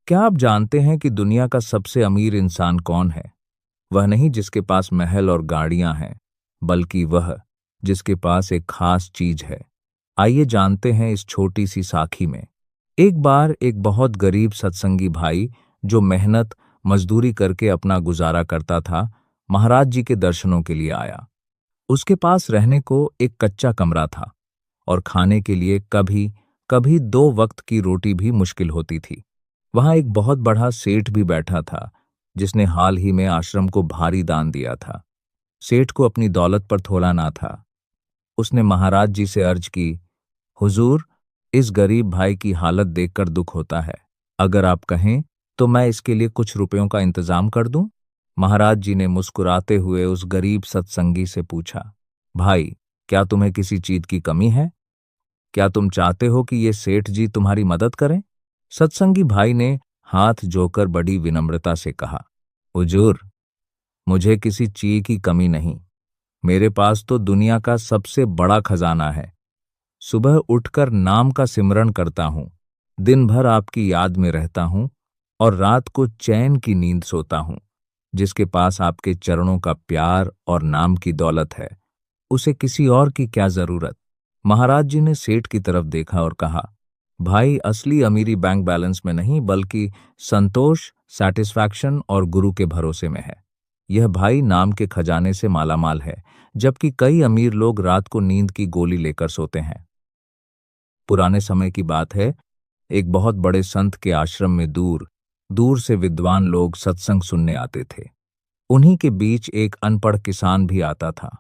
क्या आप जानते हैं कि दुनिया का सबसे अमीर इंसान कौन है? वह नहीं जिसके पास महल और गाड़ियां हैं, बल्कि वह जिसके पास एक खास चीज है। आइए जानते हैं इस छोटी सी साखी में। एक बार एक बहुत गरीब सत्संगी भाई, जो मेहनत मजदूरी करके अपना गुजारा करता था, महाराज जी के दर्शनों के लिए आया। उसके पास रहने को एक कच्चा कमरा था और खाने के लिए कभी कभी 2 वक्त की रोटी भी मुश्किल होती थी। वहां एक बहुत बड़ा सेठ भी बैठा था, जिसने हाल ही में आश्रम को भारी दान दिया था। सेठ को अपनी दौलत पर थोड़ा ना था। उसने महाराज जी से अर्ज की, हुजूर, इस गरीब भाई की हालत देखकर दुख होता है। अगर आप कहें तो मैं इसके लिए कुछ रुपयों का इंतजाम कर दूं। महाराज जी ने मुस्कुराते हुए उस गरीब सत्संगी से पूछा, भाई, क्या तुम्हें किसी चीज की कमी है? क्या तुम चाहते हो कि ये सेठ जी तुम्हारी मदद करें? सत्संगी भाई ने हाथ जोड़कर बड़ी विनम्रता से कहा, हुजूर, मुझे किसी चीज की कमी नहीं। मेरे पास तो दुनिया का सबसे बड़ा खजाना है। सुबह उठकर नाम का सिमरन करता हूँ, दिन भर आपकी याद में रहता हूँ और रात को चैन की नींद सोता हूँ। जिसके पास आपके चरणों का प्यार और नाम की दौलत है, उसे किसी और की क्या जरूरत? महाराज जी ने सेठ की तरफ देखा और कहा, भाई, असली अमीरी बैंक बैलेंस में नहीं, बल्कि संतोष, सैटिस्फैक्शन और गुरु के भरोसे में है। यह भाई नाम के खजाने से मालामाल है, जबकि कई अमीर लोग रात को नींद की गोली लेकर सोते हैं। पुराने समय की बात है, एक बहुत बड़े संत के आश्रम में दूर दूर से विद्वान लोग सत्संग सुनने आते थे। उन्हीं के बीच एक अनपढ़ किसान भी आता था।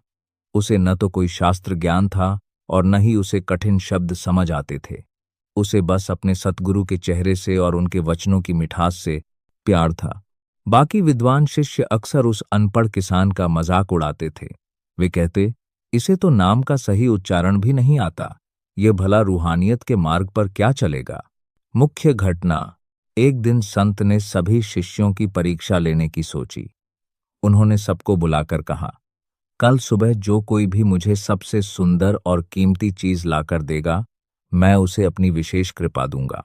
उसे न तो कोई शास्त्र ज्ञान था और न ही उसे कठिन शब्द समझ आते थे। उसे बस अपने सतगुरु के चेहरे से और उनके वचनों की मिठास से प्यार था। बाकी विद्वान शिष्य अक्सर उस अनपढ़ किसान का मजाक उड़ाते थे। वे कहते, इसे तो नाम का सही उच्चारण भी नहीं आता, ये भला रूहानियत के मार्ग पर क्या चलेगा? मुख्य घटना, एक दिन संत ने सभी शिष्यों की परीक्षा लेने की सोची। उन्होंने सबको बुलाकर कहा, कल सुबह जो कोई भी मुझे सबसे सुंदर और कीमती चीज लाकर देगा, मैं उसे अपनी विशेष कृपा दूंगा।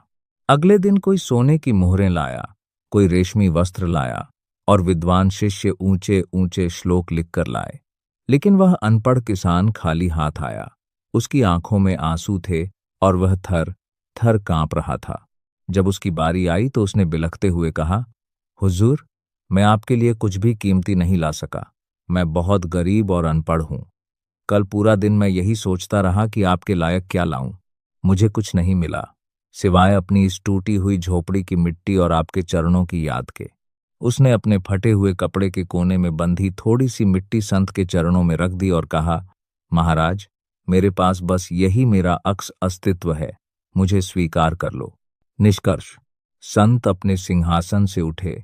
अगले दिन कोई सोने की मोहरें लाया, कोई रेशमी वस्त्र लाया और विद्वान शिष्य ऊंचे ऊंचे श्लोक लिखकर लाए। लेकिन वह अनपढ़ किसान खाली हाथ आया। उसकी आंखों में आंसू थे और वह थर थर कांप रहा था। जब उसकी बारी आई तो उसने बिलखते हुए कहा, हुजूर, मैं आपके लिए कुछ भी कीमती नहीं ला सका। मैं बहुत गरीब और अनपढ़ हूं। कल पूरा दिन मैं यही सोचता रहा कि आपके लायक क्या लाऊं। मुझे कुछ नहीं मिला, सिवाय अपनी इस टूटी हुई झोपड़ी की मिट्टी और आपके चरणों की याद के। उसने अपने फटे हुए कपड़े के कोने में बंधी थोड़ी सी मिट्टी संत के चरणों में रख दी और कहा, महाराज, मेरे पास बस यही मेरा अक्स अस्तित्व है, मुझे स्वीकार कर लो। निष्कर्ष, संत अपने सिंहासन से उठे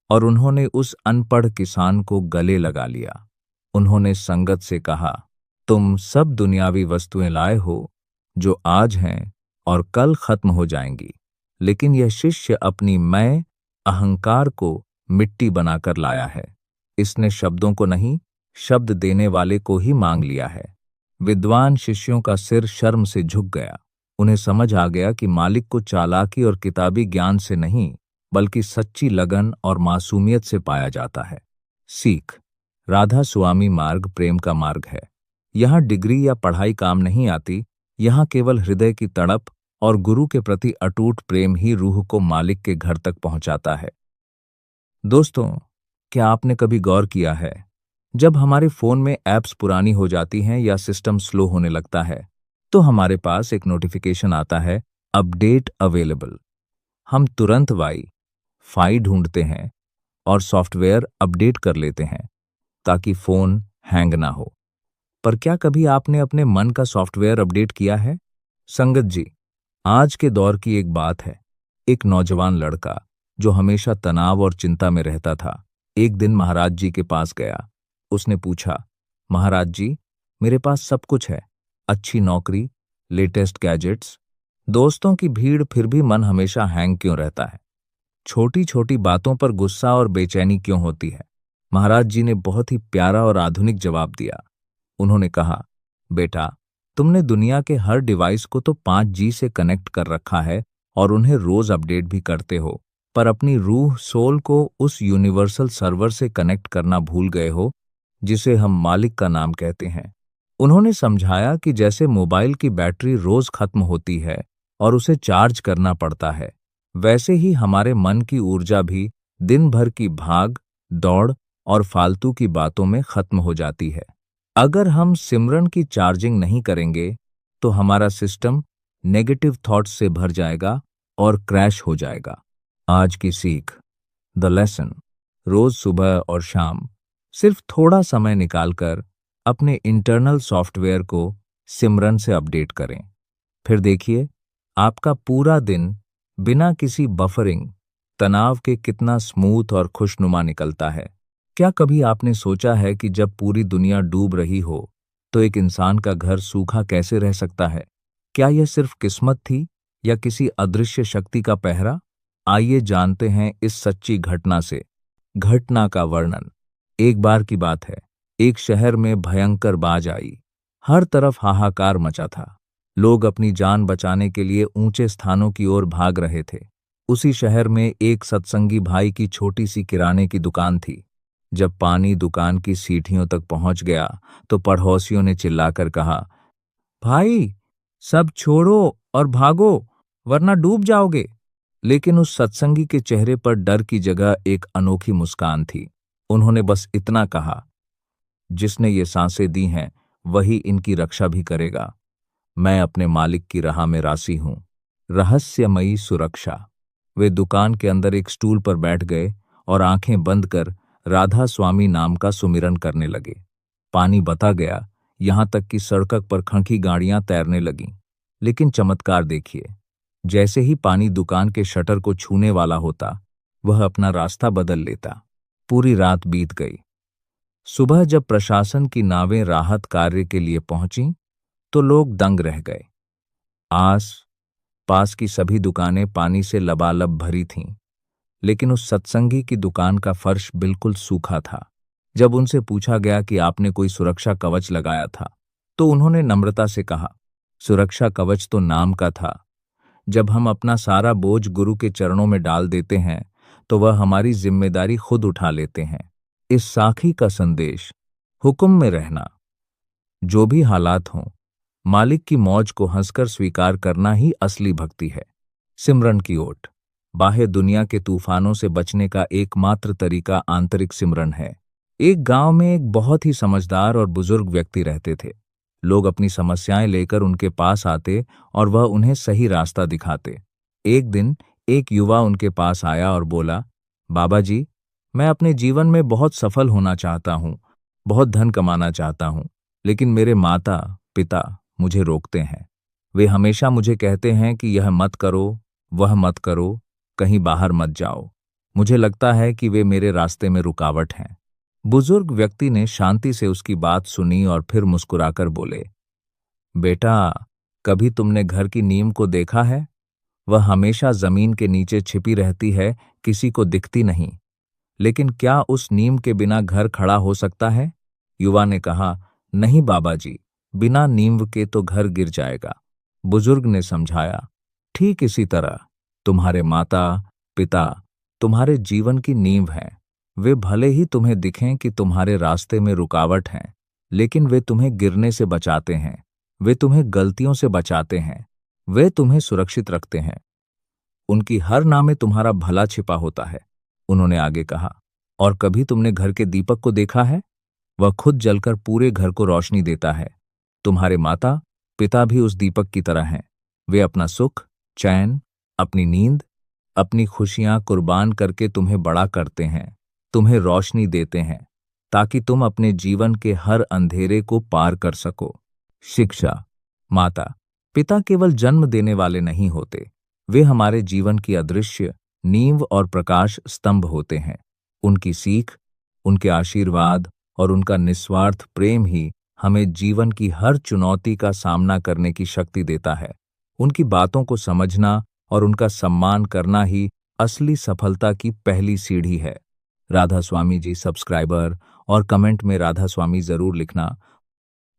और उन्होंने उस अनपढ़ किसान को गले लगा लिया। उन्होंने संगत से कहा, तुम सब दुनियावी वस्तुएं लाए हो जो आज हैं और कल खत्म हो जाएंगी, लेकिन यह शिष्य अपनी मैं अहंकार को मिट्टी बनाकर लाया है। इसने शब्दों को नहीं, शब्द देने वाले को ही मांग लिया है। विद्वान शिष्यों का सिर शर्म से झुक गया। उन्हें समझ आ गया कि मालिक को चालाकी और किताबी ज्ञान से नहीं, बल्कि सच्ची लगन और मासूमियत से पाया जाता है। सीख, राधा स्वामी मार्ग प्रेम का मार्ग है। यहाँ डिग्री या पढ़ाई काम नहीं आती, यहाँ केवल हृदय की तड़प और गुरु के प्रति अटूट प्रेम ही रूह को मालिक के घर तक पहुंचाता है। दोस्तों, क्या आपने कभी गौर किया है, जब हमारे फोन में ऐप्स पुरानी हो जाती हैं या सिस्टम स्लो होने लगता है, तो हमारे पास एक नोटिफिकेशन आता है, अपडेट अवेलेबल। हम तुरंत फाई ढूंढते हैं और सॉफ्टवेयर अपडेट कर लेते हैं ताकि फोन हैंग ना हो। पर क्या कभी आपने अपने मन का सॉफ्टवेयर अपडेट किया है? संगत जी, आज के दौर की एक बात है। एक नौजवान लड़का जो हमेशा तनाव और चिंता में रहता था, एक दिन महाराज जी के पास गया। उसने पूछा, महाराज जी, मेरे पास सब कुछ है, अच्छी नौकरी, लेटेस्ट गैजेट्स, दोस्तों की भीड़, फिर भी मन हमेशा हैंग क्यों रहता है? छोटी छोटी बातों पर गुस्सा और बेचैनी क्यों होती है? महाराज जी ने बहुत ही प्यारा और आधुनिक जवाब दिया। उन्होंने कहा, बेटा, तुमने दुनिया के हर डिवाइस को तो 5G से कनेक्ट कर रखा है और उन्हें रोज अपडेट भी करते हो, पर अपनी रूह सोल को उस यूनिवर्सल सर्वर से कनेक्ट करना भूल गए हो जिसे हम मालिक का नाम कहते हैं। उन्होंने समझाया कि जैसे मोबाइल की बैटरी रोज खत्म होती है और उसे चार्ज करना पड़ता है, वैसे ही हमारे मन की ऊर्जा भी दिन भर की भाग दौड़ और फालतू की बातों में खत्म हो जाती है। अगर हम सिमरन की चार्जिंग नहीं करेंगे तो हमारा सिस्टम नेगेटिव थॉट्स से भर जाएगा और क्रैश हो जाएगा। आज की सीख, द लेसन, रोज सुबह और शाम सिर्फ थोड़ा समय निकालकर अपने इंटरनल सॉफ्टवेयर को सिमरन से अपडेट करें। फिर देखिए आपका पूरा दिन बिना किसी बफरिंग तनाव के कितना स्मूथ और खुशनुमा निकलता है। क्या कभी आपने सोचा है कि जब पूरी दुनिया डूब रही हो तो एक इंसान का घर सूखा कैसे रह सकता है? क्या यह सिर्फ किस्मत थी या किसी अदृश्य शक्ति का पहरा? आइए जानते हैं इस सच्ची घटना से। घटना का वर्णन। एक बार की बात है, एक शहर में भयंकर बाढ़ आई। हर तरफ हाहाकार मचा था। लोग अपनी जान बचाने के लिए ऊंचे स्थानों की ओर भाग रहे थे। उसी शहर में एक सत्संगी भाई की छोटी सी किराने की दुकान थी। जब पानी दुकान की सीढ़ियों तक पहुंच गया तो पड़ोसियों ने चिल्लाकर कहा, भाई, सब छोड़ो और भागो, वरना डूब जाओगे। लेकिन उस सत्संगी के चेहरे पर डर की जगह एक अनोखी मुस्कान थी। उन्होंने बस इतना कहा, जिसने ये सांसें दी हैं वही इनकी रक्षा भी करेगा। मैं अपने मालिक की राह में राशि हूं। रहस्यमयी सुरक्षा। वे दुकान के अंदर एक स्टूल पर बैठ गए और आंखें बंद कर राधा स्वामी नाम का सुमिरन करने लगे। पानी बता गया, यहां तक कि सड़क पर खंकी गाड़ियां तैरने लगीं। लेकिन चमत्कार देखिए, जैसे ही पानी दुकान के शटर को छूने वाला होता, वह अपना रास्ता बदल लेता। पूरी रात बीत गई। सुबह जब प्रशासन की नावें राहत कार्य के लिए पहुंची तो लोग दंग रह गए। आस पास की सभी दुकानें पानी से लबालब भरी थीं, लेकिन उस सत्संगी की दुकान का फर्श बिल्कुल सूखा था। जब उनसे पूछा गया कि आपने कोई सुरक्षा कवच लगाया था, तो उन्होंने नम्रता से कहा, सुरक्षा कवच तो नाम का था। जब हम अपना सारा बोझ गुरु के चरणों में डाल देते हैं तो वह हमारी जिम्मेदारी खुद उठा लेते हैं। इस साखी का संदेश, हुक्म में रहना। जो भी हालात हों, मालिक की मौज को हंसकर स्वीकार करना ही असली भक्ति है। सिमरन की ओट। बाह्य दुनिया के तूफानों से बचने का एकमात्र तरीका आंतरिक सिमरन है। एक गांव में एक बहुत ही समझदार और बुजुर्ग व्यक्ति रहते थे। लोग अपनी समस्याएं लेकर उनके पास आते और वह उन्हें सही रास्ता दिखाते। एक दिन एक युवा उनके पास आया और बोला, बाबा जी, मैं अपने जीवन में बहुत सफल होना चाहता हूँ, बहुत धन कमाना चाहता हूँ, लेकिन मेरे माता पिता मुझे रोकते हैं। वे हमेशा मुझे कहते हैं कि यह मत करो, वह मत करो, कहीं बाहर मत जाओ। मुझे लगता है कि वे मेरे रास्ते में रुकावट हैं। बुजुर्ग व्यक्ति ने शांति से उसकी बात सुनी और फिर मुस्कुराकर बोले, बेटा, कभी तुमने घर की नींव को देखा है? वह हमेशा जमीन के नीचे छिपी रहती है, किसी को दिखती नहीं। लेकिन क्या उस नींव के बिना घर खड़ा हो सकता है? युवा ने कहा, नहीं बाबा जी, बिना नींव के तो घर गिर जाएगा। बुजुर्ग ने समझाया, ठीक इसी तरह तुम्हारे माता पिता तुम्हारे जीवन की नींव हैं। वे भले ही तुम्हें दिखें कि तुम्हारे रास्ते में रुकावट हैं, लेकिन वे तुम्हें गिरने से बचाते हैं। वे तुम्हें गलतियों से बचाते हैं। वे तुम्हें सुरक्षित रखते हैं। उनकी हर नाम में तुम्हारा भला छिपा होता है। उन्होंने आगे कहा, और कभी तुमने घर के दीपक को देखा है? वह खुद जलकर पूरे घर को रोशनी देता है। तुम्हारे माता पिता भी उस दीपक की तरह हैं। वे अपना सुख, चैन, अपनी नींद, अपनी खुशियां कुर्बान करके तुम्हें बड़ा करते हैं, तुम्हें रोशनी देते हैं, ताकि तुम अपने जीवन के हर अंधेरे को पार कर सको। शिक्षा। माता पिता केवल जन्म देने वाले नहीं होते, वे हमारे जीवन की अदृश्य नींव और प्रकाश स्तंभ होते हैं। उनकी सीख, उनके आशीर्वाद और उनका निस्वार्थ प्रेम ही हमें जीवन की हर चुनौती का सामना करने की शक्ति देता है। उनकी बातों को समझना और उनका सम्मान करना ही असली सफलता की पहली सीढ़ी है। राधा स्वामी जी सब्सक्राइबर और कमेंट में राधा स्वामी जरूर लिखना।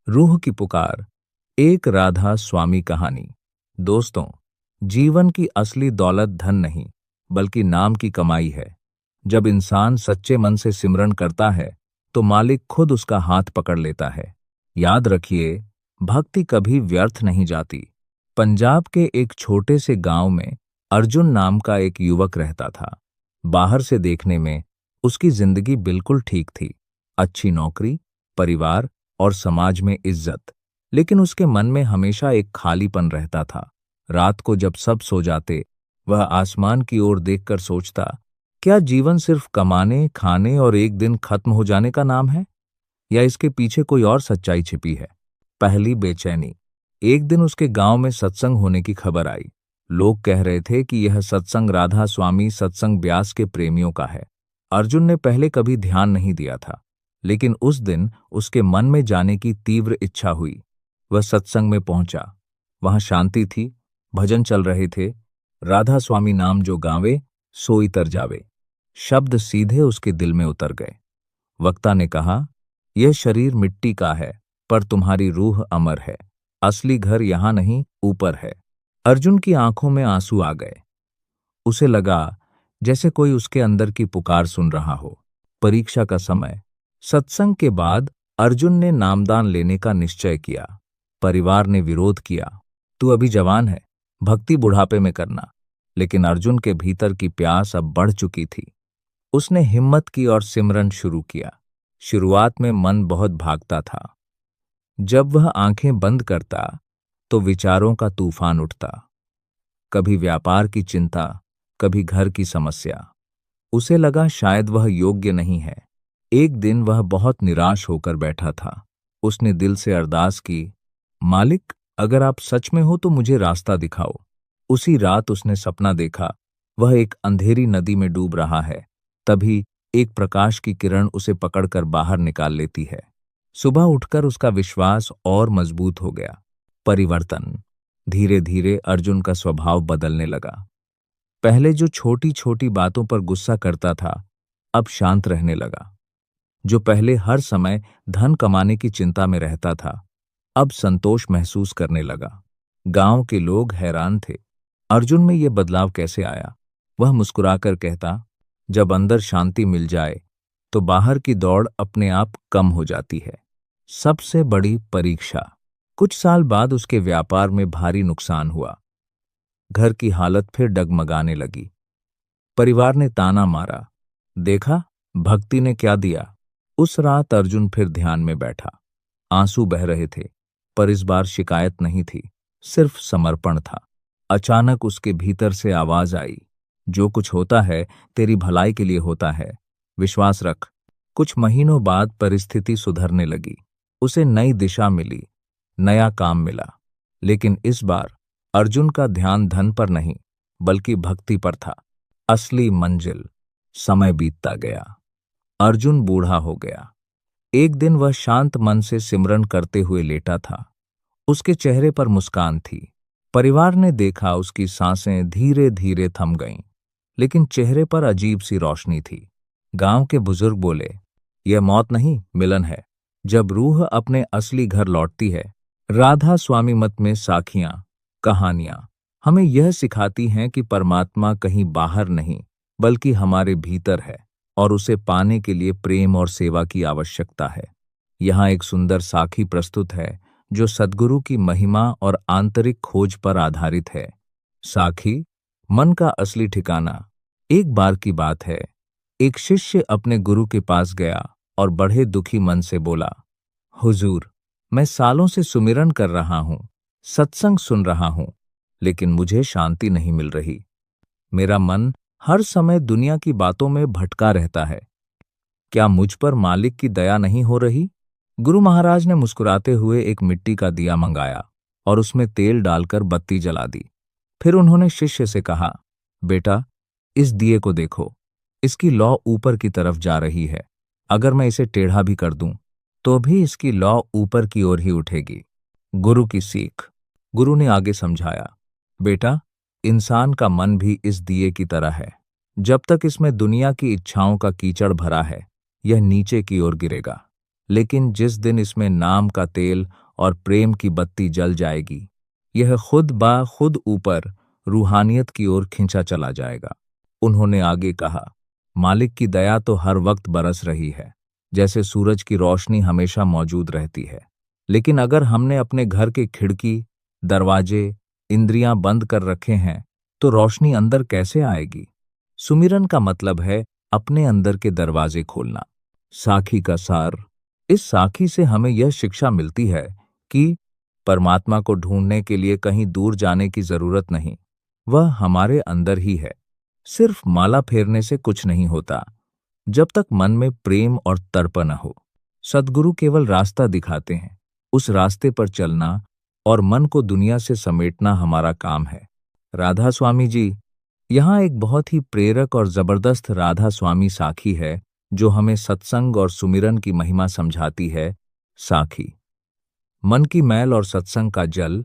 रूह की पुकार, एक राधा स्वामी कहानी। दोस्तों, जीवन की असली दौलत धन नहीं, बल्कि नाम की कमाई है। जब इंसान सच्चे मन से सिमरन करता है तो मालिक खुद उसका हाथ पकड़ लेता है। याद रखिए, भक्ति कभी व्यर्थ नहीं जाती। पंजाब के एक छोटे से गांव में अर्जुन नाम का एक युवक रहता था। बाहर से देखने में उसकी जिंदगी बिल्कुल ठीक थी। अच्छी नौकरी, परिवार और समाज में इज्जत। लेकिन उसके मन में हमेशा एक खालीपन रहता था। रात को जब सब सो जाते, वह आसमान की ओर देखकर सोचता, क्या जीवन सिर्फ कमाने, खाने और एक दिन खत्म हो जाने का नाम है, या इसके पीछे कोई और सच्चाई छिपी है? पहली बेचैनी। एक दिन उसके गांव में सत्संग होने की खबर आई। लोग कह रहे थे कि यह सत्संग राधा स्वामी सत्संग ब्यास के प्रेमियों का है। अर्जुन ने पहले कभी ध्यान नहीं दिया था, लेकिन उस दिन उसके मन में जाने की तीव्र इच्छा हुई। वह सत्संग में पहुंचा। वहां शांति थी, भजन चल रहे थे। राधा स्वामी नाम जो गावे, सोई तर जावे। शब्द सीधे उसके दिल में उतर गए। वक्ता ने कहा, यह शरीर मिट्टी का है, पर तुम्हारी रूह अमर है। असली घर यहां नहीं, ऊपर है। अर्जुन की आंखों में आंसू आ गए। उसे लगा जैसे कोई उसके अंदर की पुकार सुन रहा हो। परीक्षा का समय। सत्संग के बाद अर्जुन ने नामदान लेने का निश्चय किया। परिवार ने विरोध किया, तू अभी जवान है, भक्ति बुढ़ापे में करना। लेकिन अर्जुन के भीतर की प्यास अब बढ़ चुकी थी। उसने हिम्मत की और सिमरन शुरू किया। शुरुआत में मन बहुत भागता था। जब वह आंखें बंद करता तो विचारों का तूफान उठता। कभी व्यापार की चिंता, कभी घर की समस्या। उसे लगा शायद वह योग्य नहीं है। एक दिन वह बहुत निराश होकर बैठा था। उसने दिल से अरदास की, मालिक, अगर आप सच में हो तो मुझे रास्ता दिखाओ। उसी रात उसने सपना देखा, वह एक अंधेरी नदी में डूब रहा है। तभी एक प्रकाश की किरण उसे पकड़कर बाहर निकाल लेती है। सुबह उठकर उसका विश्वास और मजबूत हो गया। परिवर्तन। धीरे धीरे अर्जुन का स्वभाव बदलने लगा। पहले जो छोटी छोटी बातों पर गुस्सा करता था, अब शांत रहने लगा। जो पहले हर समय धन कमाने की चिंता में रहता था, अब संतोष महसूस करने लगा। गांव के लोग हैरान थे, अर्जुन में यह बदलाव कैसे आया? वह मुस्कुराकर कहता, जब अंदर शांति मिल जाए तो बाहर की दौड़ अपने आप कम हो जाती है। सबसे बड़ी परीक्षा। कुछ साल बाद उसके व्यापार में भारी नुकसान हुआ। घर की हालत फिर डगमगाने लगी। परिवार ने ताना मारा, देखा भक्ति ने क्या दिया। उस रात अर्जुन फिर ध्यान में बैठा। आंसू बह रहे थे, पर इस बार शिकायत नहीं थी, सिर्फ समर्पण था। अचानक उसके भीतर से आवाज आई, जो कुछ होता है तेरी भलाई के लिए होता है, विश्वास रख। कुछ महीनों बाद परिस्थिति सुधरने लगी। उसे नई दिशा मिली, नया काम मिला। लेकिन इस बार अर्जुन का ध्यान धन पर नहीं, बल्कि भक्ति पर था। असली मंजिल। समय बीतता गया। अर्जुन बूढ़ा हो गया। एक दिन वह शांत मन से सिमरन करते हुए लेटा था। उसके चेहरे पर मुस्कान थी। परिवार ने देखा उसकी सांसें धीरे धीरे थम गईं, लेकिन चेहरे पर अजीब सी रोशनी थी। गांव के बुजुर्ग बोले, यह मौत नहीं, मिलन है। जब रूह अपने असली घर लौटती है। राधा स्वामी मत में साखियां, कहानियां हमें यह सिखाती हैं कि परमात्मा कहीं बाहर नहीं, बल्कि हमारे भीतर है, और उसे पाने के लिए प्रेम और सेवा की आवश्यकता है। यहाँ एक सुंदर साखी प्रस्तुत है जो सद्गुरु की महिमा और आंतरिक खोज पर आधारित है। साखी, मन का असली ठिकाना। एक बार की बात है, एक शिष्य अपने गुरु के पास गया और बड़े दुखी मन से बोला, हुजूर, मैं सालों से सुमिरन कर रहा हूं, सत्संग सुन रहा हूं, लेकिन मुझे शांति नहीं मिल रही। मेरा मन हर समय दुनिया की बातों में भटका रहता है। क्या मुझ पर मालिक की दया नहीं हो रही? गुरु महाराज ने मुस्कुराते हुए एक मिट्टी का दिया मंगाया और उसमें तेल डालकर बत्ती जला दी। फिर उन्होंने शिष्य से कहा, बेटा, इस दिए को देखो, इसकी लौ ऊपर की तरफ जा रही है। अगर मैं इसे टेढ़ा भी कर दूं, तो भी इसकी लौ ऊपर की ओर ही उठेगी। गुरु की सीख। गुरु ने आगे समझाया, बेटा, इंसान का मन भी इस दिए की तरह है। जब तक इसमें दुनिया की इच्छाओं का कीचड़ भरा है, यह नीचे की ओर गिरेगा। लेकिन जिस दिन इसमें नाम का तेल और प्रेम की बत्ती जल जाएगी, यह खुद ब खुद ऊपर रूहानियत की ओर खींचा चला जाएगा। उन्होंने आगे कहा, मालिक की दया तो हर वक्त बरस रही है, जैसे सूरज की रोशनी हमेशा मौजूद रहती है। लेकिन अगर हमने अपने घर के खिड़की, दरवाजे, इंद्रियां बंद कर रखे हैं, तो रोशनी अंदर कैसे आएगी? सुमिरन का मतलब है अपने अंदर के दरवाजे खोलना। साखी का सार। इस साखी से हमें यह शिक्षा मिलती है कि परमात्मा को ढूंढने के लिए कहीं दूर जाने की जरूरत नहीं, वह हमारे अंदर ही है। सिर्फ माला फेरने से कुछ नहीं होता जब तक मन में प्रेम और तर्प न हो। सद्गुरु केवल रास्ता दिखाते हैं, उस रास्ते पर चलना और मन को दुनिया से समेटना हमारा काम है। राधा स्वामी जी, यहाँ एक बहुत ही प्रेरक और जबरदस्त राधा स्वामी साखी है जो हमें सत्संग और सुमिरन की महिमा समझाती है। साखी। मन की मैल और सत्संग का जल।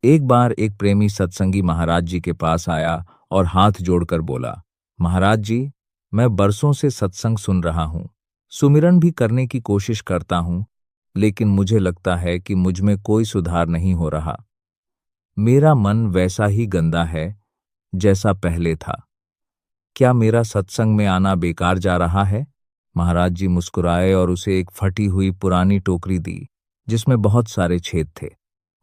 एक बार एक प्रेमी सत्संगी महाराज जी के पास आया और हाथ जोड़कर बोला, महाराज जी, मैं बरसों से सत्संग सुन रहा हूं, सुमिरन भी करने की कोशिश करता हूं, लेकिन मुझे लगता है कि मुझ में कोई सुधार नहीं हो रहा। मेरा मन वैसा ही गंदा है जैसा पहले था। क्या मेरा सत्संग में आना बेकार जा रहा है? महाराज जी मुस्कुराए और उसे एक फटी हुई पुरानी टोकरी दी जिसमें बहुत सारे छेद थे।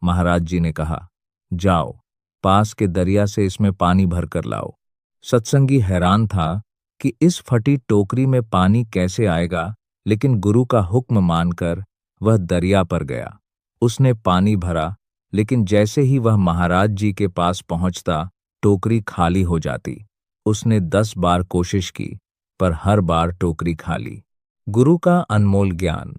महाराज जी ने कहा, जाओ, पास के दरिया से इसमें पानी भर कर लाओ। सत्संगी हैरान था कि इस फटी टोकरी में पानी कैसे आएगा, लेकिन गुरु का हुक्म मानकर वह दरिया पर गया। उसने पानी भरा, लेकिन जैसे ही वह महाराज जी के पास पहुंचता, टोकरी खाली हो जाती। उसने 10 बार कोशिश की, पर हर बार टोकरी खाली। गुरु का अनमोल ज्ञान।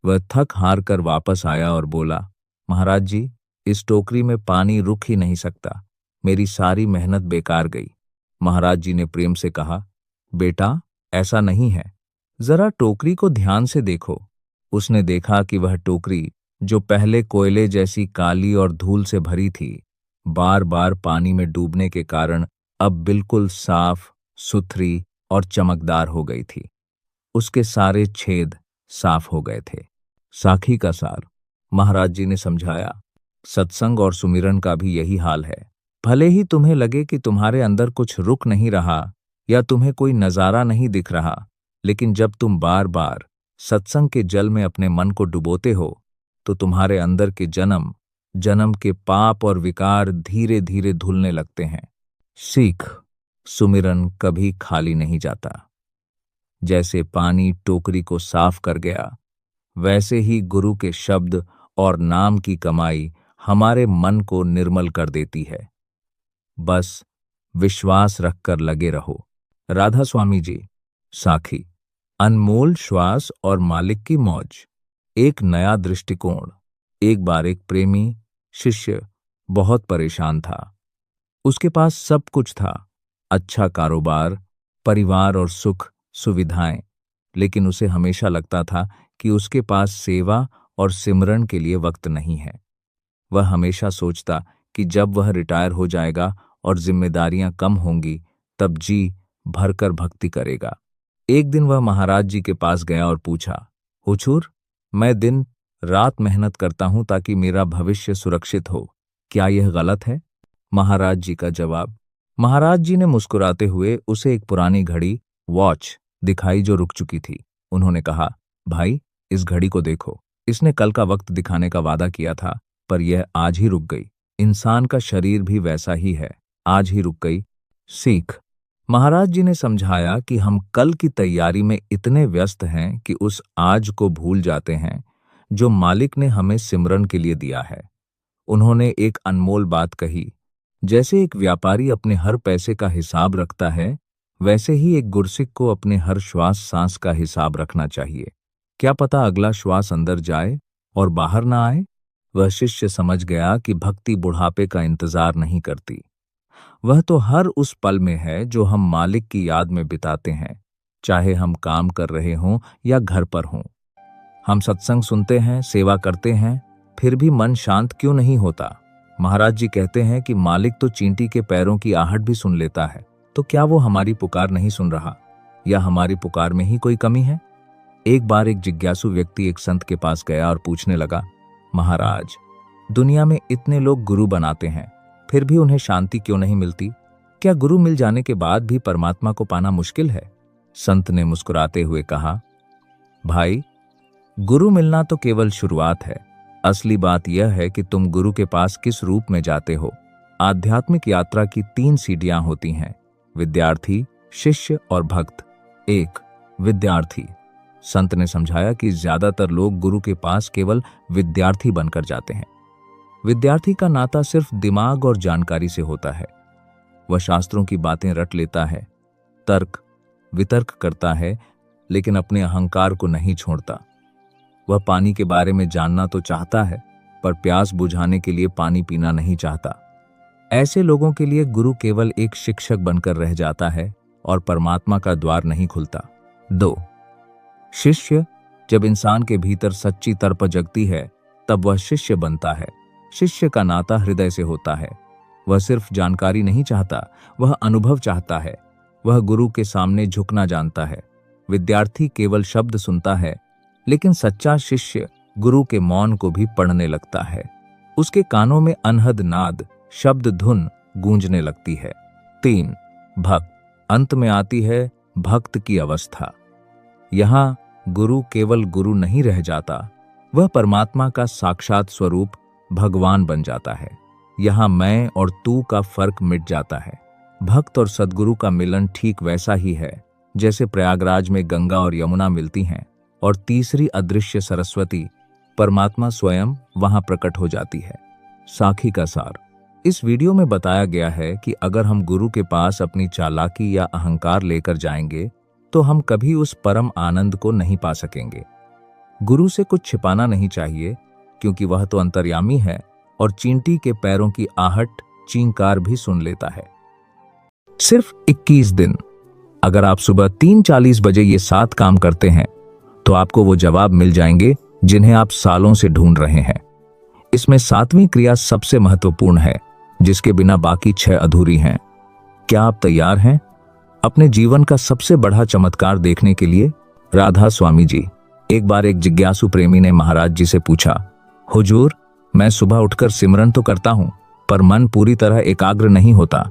वह थक हार कर वापस आया और बोला, महाराज जी, इस टोकरी में पानी रुक ही नहीं सकता, मेरी सारी मेहनत बेकार गई। महाराज जी ने प्रेम से कहा, बेटा, ऐसा नहीं है, जरा टोकरी को ध्यान से देखो। उसने देखा कि वह टोकरी, जो पहले कोयले जैसी काली और धूल से भरी थी, बार बार पानी में डूबने के कारण अब बिल्कुल साफ, सुथरी और चमकदार हो गई थी। उसके सारे छेद साफ हो गए थे। साखी का सार। महाराज जी ने समझाया, सत्संग और सुमिरन का भी यही हाल है। भले ही तुम्हें लगे कि तुम्हारे अंदर कुछ रुक नहीं रहा या तुम्हें कोई नजारा नहीं दिख रहा, लेकिन जब तुम बार बार सत्संग के जल में अपने मन को डुबोते हो, तो तुम्हारे अंदर के जन्म जन्म के पाप और विकार धीरे धीरे धुलने लगते हैं। सीख। सुमिरन कभी खाली नहीं जाता। जैसे पानी टोकरी को साफ कर गया, वैसे ही गुरु के शब्द और नाम की कमाई हमारे मन को निर्मल कर देती है। बस विश्वास रखकर लगे रहो। राधा स्वामी जी। साखी। अनमोल श्वास और मालिक की मौज। एक नया दृष्टिकोण। एक बार एक प्रेमी शिष्य बहुत परेशान था। उसके पास सब कुछ था, अच्छा कारोबार, परिवार और सुख सुविधाएं, लेकिन उसे हमेशा लगता था कि उसके पास सेवा और सिमरन के लिए वक्त नहीं है। वह हमेशा सोचता कि जब वह रिटायर हो जाएगा और जिम्मेदारियां कम होंगी, तब जी भरकर भक्ति करेगा। एक दिन वह महाराज जी के पास गया और पूछा, हुजूर, मैं दिन रात मेहनत करता हूं ताकि मेरा भविष्य सुरक्षित हो, क्या यह गलत है? महाराज जी का जवाब। महाराज जी ने मुस्कुराते हुए उसे एक पुरानी घड़ी, वॉच, दिखाई जो रुक चुकी थी। उन्होंने कहा, भाई, इस घड़ी को देखो, इसने कल का वक्त दिखाने का वादा किया था, पर यह आज ही रुक गई। इंसान का शरीर भी वैसा ही है, आज ही रुक गई। सीख। महाराज जी ने समझाया कि हम कल की तैयारी में इतने व्यस्त हैं कि उस आज को भूल जाते हैं जो मालिक ने हमें सिमरन के लिए दिया है। उन्होंने एक अनमोल बात कही, जैसे एक व्यापारी अपने हर पैसे का हिसाब रखता है, वैसे ही एक गुरसिक को अपने हर श्वास सांस का हिसाब रखना चाहिए। क्या पता अगला श्वास अंदर जाए और बाहर ना आए। वह शिष्य समझ गया कि भक्ति बुढ़ापे का इंतजार नहीं करती, वह तो हर उस पल में है जो हम मालिक की याद में बिताते हैं, चाहे हम काम कर रहे हों या घर पर हों। हम सत्संग सुनते हैं, सेवा करते हैं, फिर भी मन शांत क्यों नहीं होता? महाराज जी कहते हैं कि मालिक तो चींटी के पैरों की आहट भी सुन लेता है, तो क्या वो हमारी पुकार नहीं सुन रहा, या हमारी पुकार में ही कोई कमी है? एक बार एक जिज्ञासु व्यक्ति एक संत के पास गया और पूछने लगा, महाराज, दुनिया में इतने लोग गुरु बनाते हैं, फिर भी उन्हें शांति क्यों नहीं मिलती? क्या गुरु मिल जाने के बाद भी परमात्मा को पाना मुश्किल है? संत ने मुस्कुराते हुए कहा, भाई, गुरु मिलना तो केवल शुरुआत है। असली बात यह है कि तुम गुरु के पास किस रूप में जाते हो। आध्यात्मिक यात्रा की 3 सीढ़ियां होती हैं: विद्यार्थी, शिष्य और भक्त। 1. विद्यार्थी। संत ने समझाया कि ज्यादातर लोग गुरु के पास केवल विद्यार्थी बनकर जाते हैं। विद्यार्थी का नाता सिर्फ दिमाग और जानकारी से होता है। वह शास्त्रों की बातें रट लेता है, तर्क वितर्क करता है, लेकिन अपने अहंकार को नहीं छोड़ता। वह पानी के बारे में जानना तो चाहता है, पर प्यास बुझाने के लिए पानी पीना नहीं चाहता। ऐसे लोगों के लिए गुरु केवल एक शिक्षक बनकर रह जाता है और परमात्मा का द्वार नहीं खुलता। 2. शिष्य। जब इंसान के भीतर सच्ची तर्प जगती है, तब वह शिष्य बनता है। शिष्य का नाता हृदय से होता है। वह सिर्फ जानकारी नहीं चाहता, वह अनुभव चाहता है। वह गुरु के सामने झुकना जानता है। विद्यार्थी केवल शब्द सुनता है, लेकिन सच्चा शिष्य गुरु के मौन को भी पढ़ने लगता है। उसके कानों में अनहद नाद, शब्द धुन गूंजने लगती है। 3. भक्त। अंत में आती है भक्त की अवस्था। यहां गुरु केवल गुरु नहीं रह जाता, वह परमात्मा का साक्षात स्वरूप भगवान बन जाता है। यहां मैं और तू का फर्क मिट जाता है। भक्त और सद्गुरु का मिलन ठीक वैसा ही है जैसे प्रयागराज में गंगा और यमुना मिलती हैं और तीसरी अदृश्य सरस्वती परमात्मा स्वयं वहां प्रकट हो जाती है। साखी का सार। इस वीडियो में बताया गया है कि अगर हम गुरु के पास अपनी चालाकी या अहंकार लेकर जाएंगे तो हम कभी उस परम आनंद को नहीं पा सकेंगे। गुरु से कुछ छिपाना नहीं चाहिए, क्योंकि वह तो अंतर्यामी है और चींटी के पैरों की आहट चींकार भी सुन लेता है। सिर्फ 21 दिन। अगर आप सुबह 3:40 बजे ये 7 काम करते हैं तो आपको वो जवाब मिल जाएंगे जिन्हें आप सालों से ढूंढ रहे हैं। इसमें 7वीं क्रिया सबसे महत्वपूर्ण है, जिसके बिना बाकी 6 अधूरी हैं। क्या आप तैयार हैं अपने जीवन का सबसे बड़ा चमत्कार देखने के लिए? राधा स्वामी जी। एक बार एक जिज्ञासु प्रेमी ने महाराज जी से पूछा, हुजूर, मैं सुबह उठकर सिमरन तो करता हूं, पर मन पूरी तरह एकाग्र नहीं होता।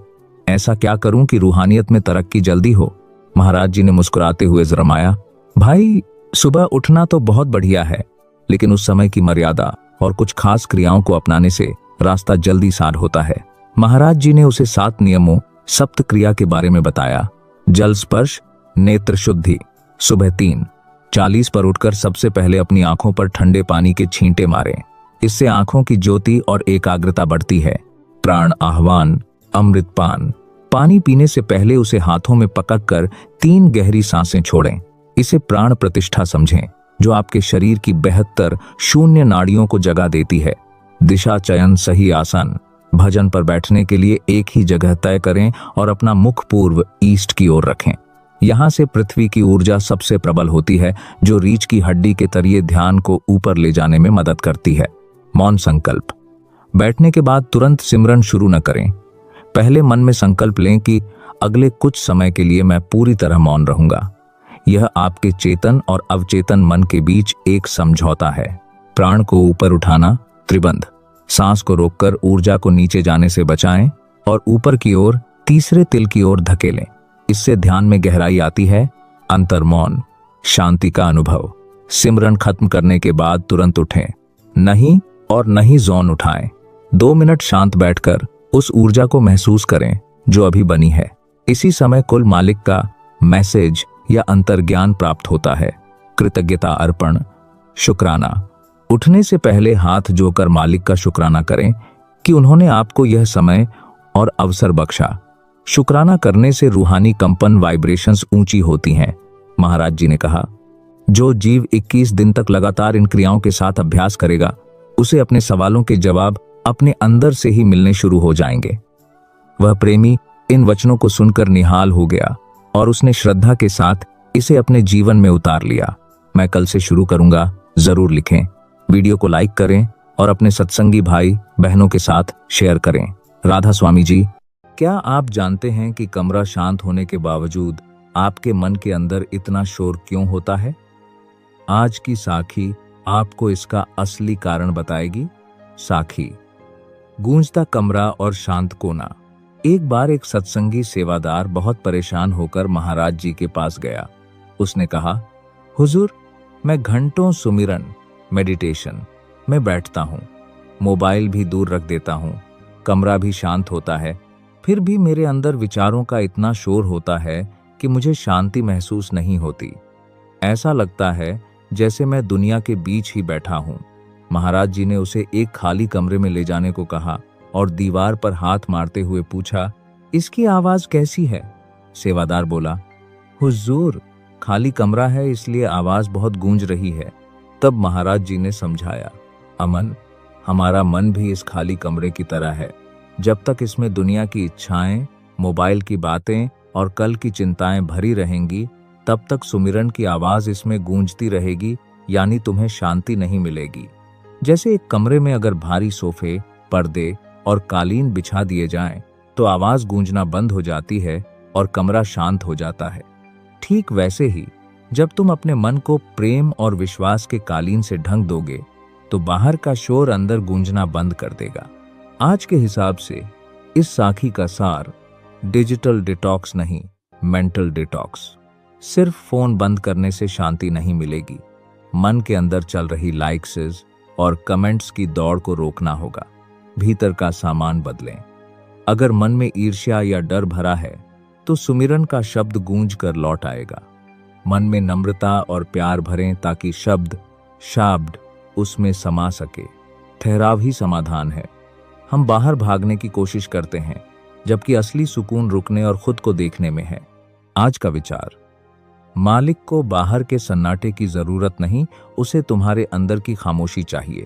ऐसा क्या करूं कि रूहानियत में तरक्की जल्दी हो? महाराज जी ने मुस्कुराते हुए जरमाया, भाई, सुबह उठना तो बहुत बढ़िया है, लेकिन उस समय की मर्यादा और कुछ खास क्रियाओं को अपनाने से रास्ता जल्दी सार होता है। महाराज जी ने उसे 7 नियमों, सप्त क्रिया के बारे में बताया। जल स्पर्श, नेत्र शुद्धि। सुबह 3:40 पर उठकर सबसे पहले अपनी आंखों पर ठंडे पानी के छींटे मारें। इससे आंखों की ज्योति और एकाग्रता बढ़ती है। प्राण आह्वान, अमृतपान। पानी पीने से पहले उसे हाथों में पकड़कर 3 गहरी सांसें छोड़ें। इसे प्राण प्रतिष्ठा समझें, जो आपके शरीर की 72 शून्य नाड़ियों को जगा देती है। दिशा चयन, सही आसन। भजन पर बैठने के लिए एक ही जगह तय करें और अपना मुख पूर्व ईस्ट की ओर रखें। यहां से पृथ्वी की ऊर्जा सबसे प्रबल होती है, जो रीछ की हड्डी के तरिए ध्यान को ऊपर ले जाने में मदद करती है। मौन संकल्प। बैठने के बाद तुरंत सिमरन शुरू न करें। पहले मन में संकल्प लें कि अगले कुछ समय के लिए मैं पूरी तरह मौन रहूंगा। यह आपके चेतन और अवचेतन मन के बीच एक समझौता है। प्राण को ऊपर उठाना, त्रिबंध। सांस को रोककर ऊर्जा को नीचे जाने से बचाएं और ऊपर की ओर तीसरे तिल की ओर धकेलें। इससे ध्यान में गहराई आती है। अंतर्मौन, शांति का अनुभव। सिमरन खत्म करने के बाद तुरंत उठें, नहीं और नहीं जौन उठाएं। 2 मिनट शांत बैठकर उस ऊर्जा को महसूस करें जो अभी बनी है। इसी समय कुल मालिक का मैसेज या अंतर्ज्ञान प्राप्त होता है। कृतज्ञता अर्पण, शुक्राना। उठने से पहले हाथ जोड़कर मालिक का शुक्राना करें कि उन्होंने आपको यह समय और अवसर बख्शा। शुक्राना करने से रूहानी कंपन, वाइब्रेशंस ऊंची होती हैं। महाराज जी ने कहा, जो जीव 21 दिन तक लगातार इन क्रियाओं के साथ अभ्यास करेगा, उसे अपने सवालों के जवाब अपने अंदर से ही मिलने शुरू हो जाएंगे। वह प्रेमी इन वचनों को सुनकर निहाल हो गया और उसने श्रद्धा के साथ इसे अपने जीवन में उतार लिया। मैं कल से शुरू करूंगा, जरूर लिखें। वीडियो को लाइक करें और अपने सत्संगी भाई बहनों के साथ शेयर करें। राधा स्वामी जी। क्या आप जानते हैं कि कमरा शांत होने के बावजूद आपके मन के अंदर इतना शोर क्यों होता है? आज की साखी आपको इसका असली कारण बताएगी। साखी। गूंजता कमरा और शांत कोना। एक बार एक सत्संगी सेवादार बहुत परेशान होकर महाराज जी के पास गया। उसने कहा, हुजूर, मैं घंटों सुमिरन मेडिटेशन में बैठता हूँ, मोबाइल भी दूर रख देता हूँ, कमरा भी शांत होता है, फिर भी मेरे अंदर विचारों का इतना शोर होता है कि मुझे शांति महसूस नहीं होती। ऐसा लगता है जैसे मैं दुनिया के बीच ही बैठा हूँ। महाराज जी ने उसे एक खाली कमरे में ले जाने को कहा और दीवार पर हाथ मारते हुए पूछा, इसकी आवाज कैसी है? सेवादार बोला, हुजूर, खाली कमरा है इसलिए आवाज बहुत गूंज रही है। तब महाराज जी ने समझाया, अमन, हमारा मन भी इस खाली कमरे की तरह है। जब तक इसमें दुनिया की इच्छाएं, मोबाइल की बातें और कल की चिंताएं भरी रहेंगी, तब तक सुमिरन की आवाज इसमें गूंजती रहेगी, यानी तुम्हें शांति नहीं मिलेगी। जैसे एक कमरे में अगर भारी सोफे, पर्दे और कालीन बिछा दिए जाएं, तो आवाज गूंजना बंद हो जाती है और कमरा शांत हो जाता है। ठीक वैसे ही जब तुम अपने मन को प्रेम और विश्वास के कालीन से ढंक दोगे, तो बाहर का शोर अंदर गूंजना बंद कर देगा। आज के हिसाब से इस साखी का सार डिजिटल डिटॉक्स नहीं, मेंटल डिटॉक्स। सिर्फ फोन बंद करने से शांति नहीं मिलेगी। मन के अंदर चल रही लाइक्स और कमेंट्स की दौड़ को रोकना होगा। भीतर का सामान बदलें। अगर मन में ईर्ष्या या डर भरा है, तो सुमिरन का शब्द गूंज कर लौट आएगा। मन में नम्रता और प्यार भरें ताकि शाब्द उसमें समा सके। ठहराव ही समाधान है। हम बाहर भागने की कोशिश करते हैं, जबकि असली सुकून रुकने और खुद को देखने में है। आज का विचार, मालिक को बाहर के सन्नाटे की जरूरत नहीं, उसे तुम्हारे अंदर की खामोशी चाहिए।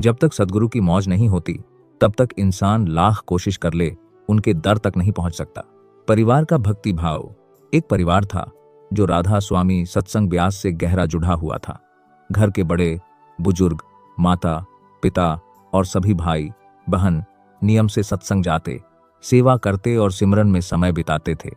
जब तक सद्गुरु की मौज नहीं होती, तब तक इंसान लाख कोशिश कर ले, उनके दर तक नहीं पहुंच सकता। परिवार का भक्ति भाव। एक परिवार था जो राधा स्वामी सत्संग व्यास से गहरा जुड़ा हुआ था। घर के बड़े बुजुर्ग, माता, पिता और सभी भाई बहन नियम से सत्संग जाते, सेवा करते और सिमरन में समय बिताते थे।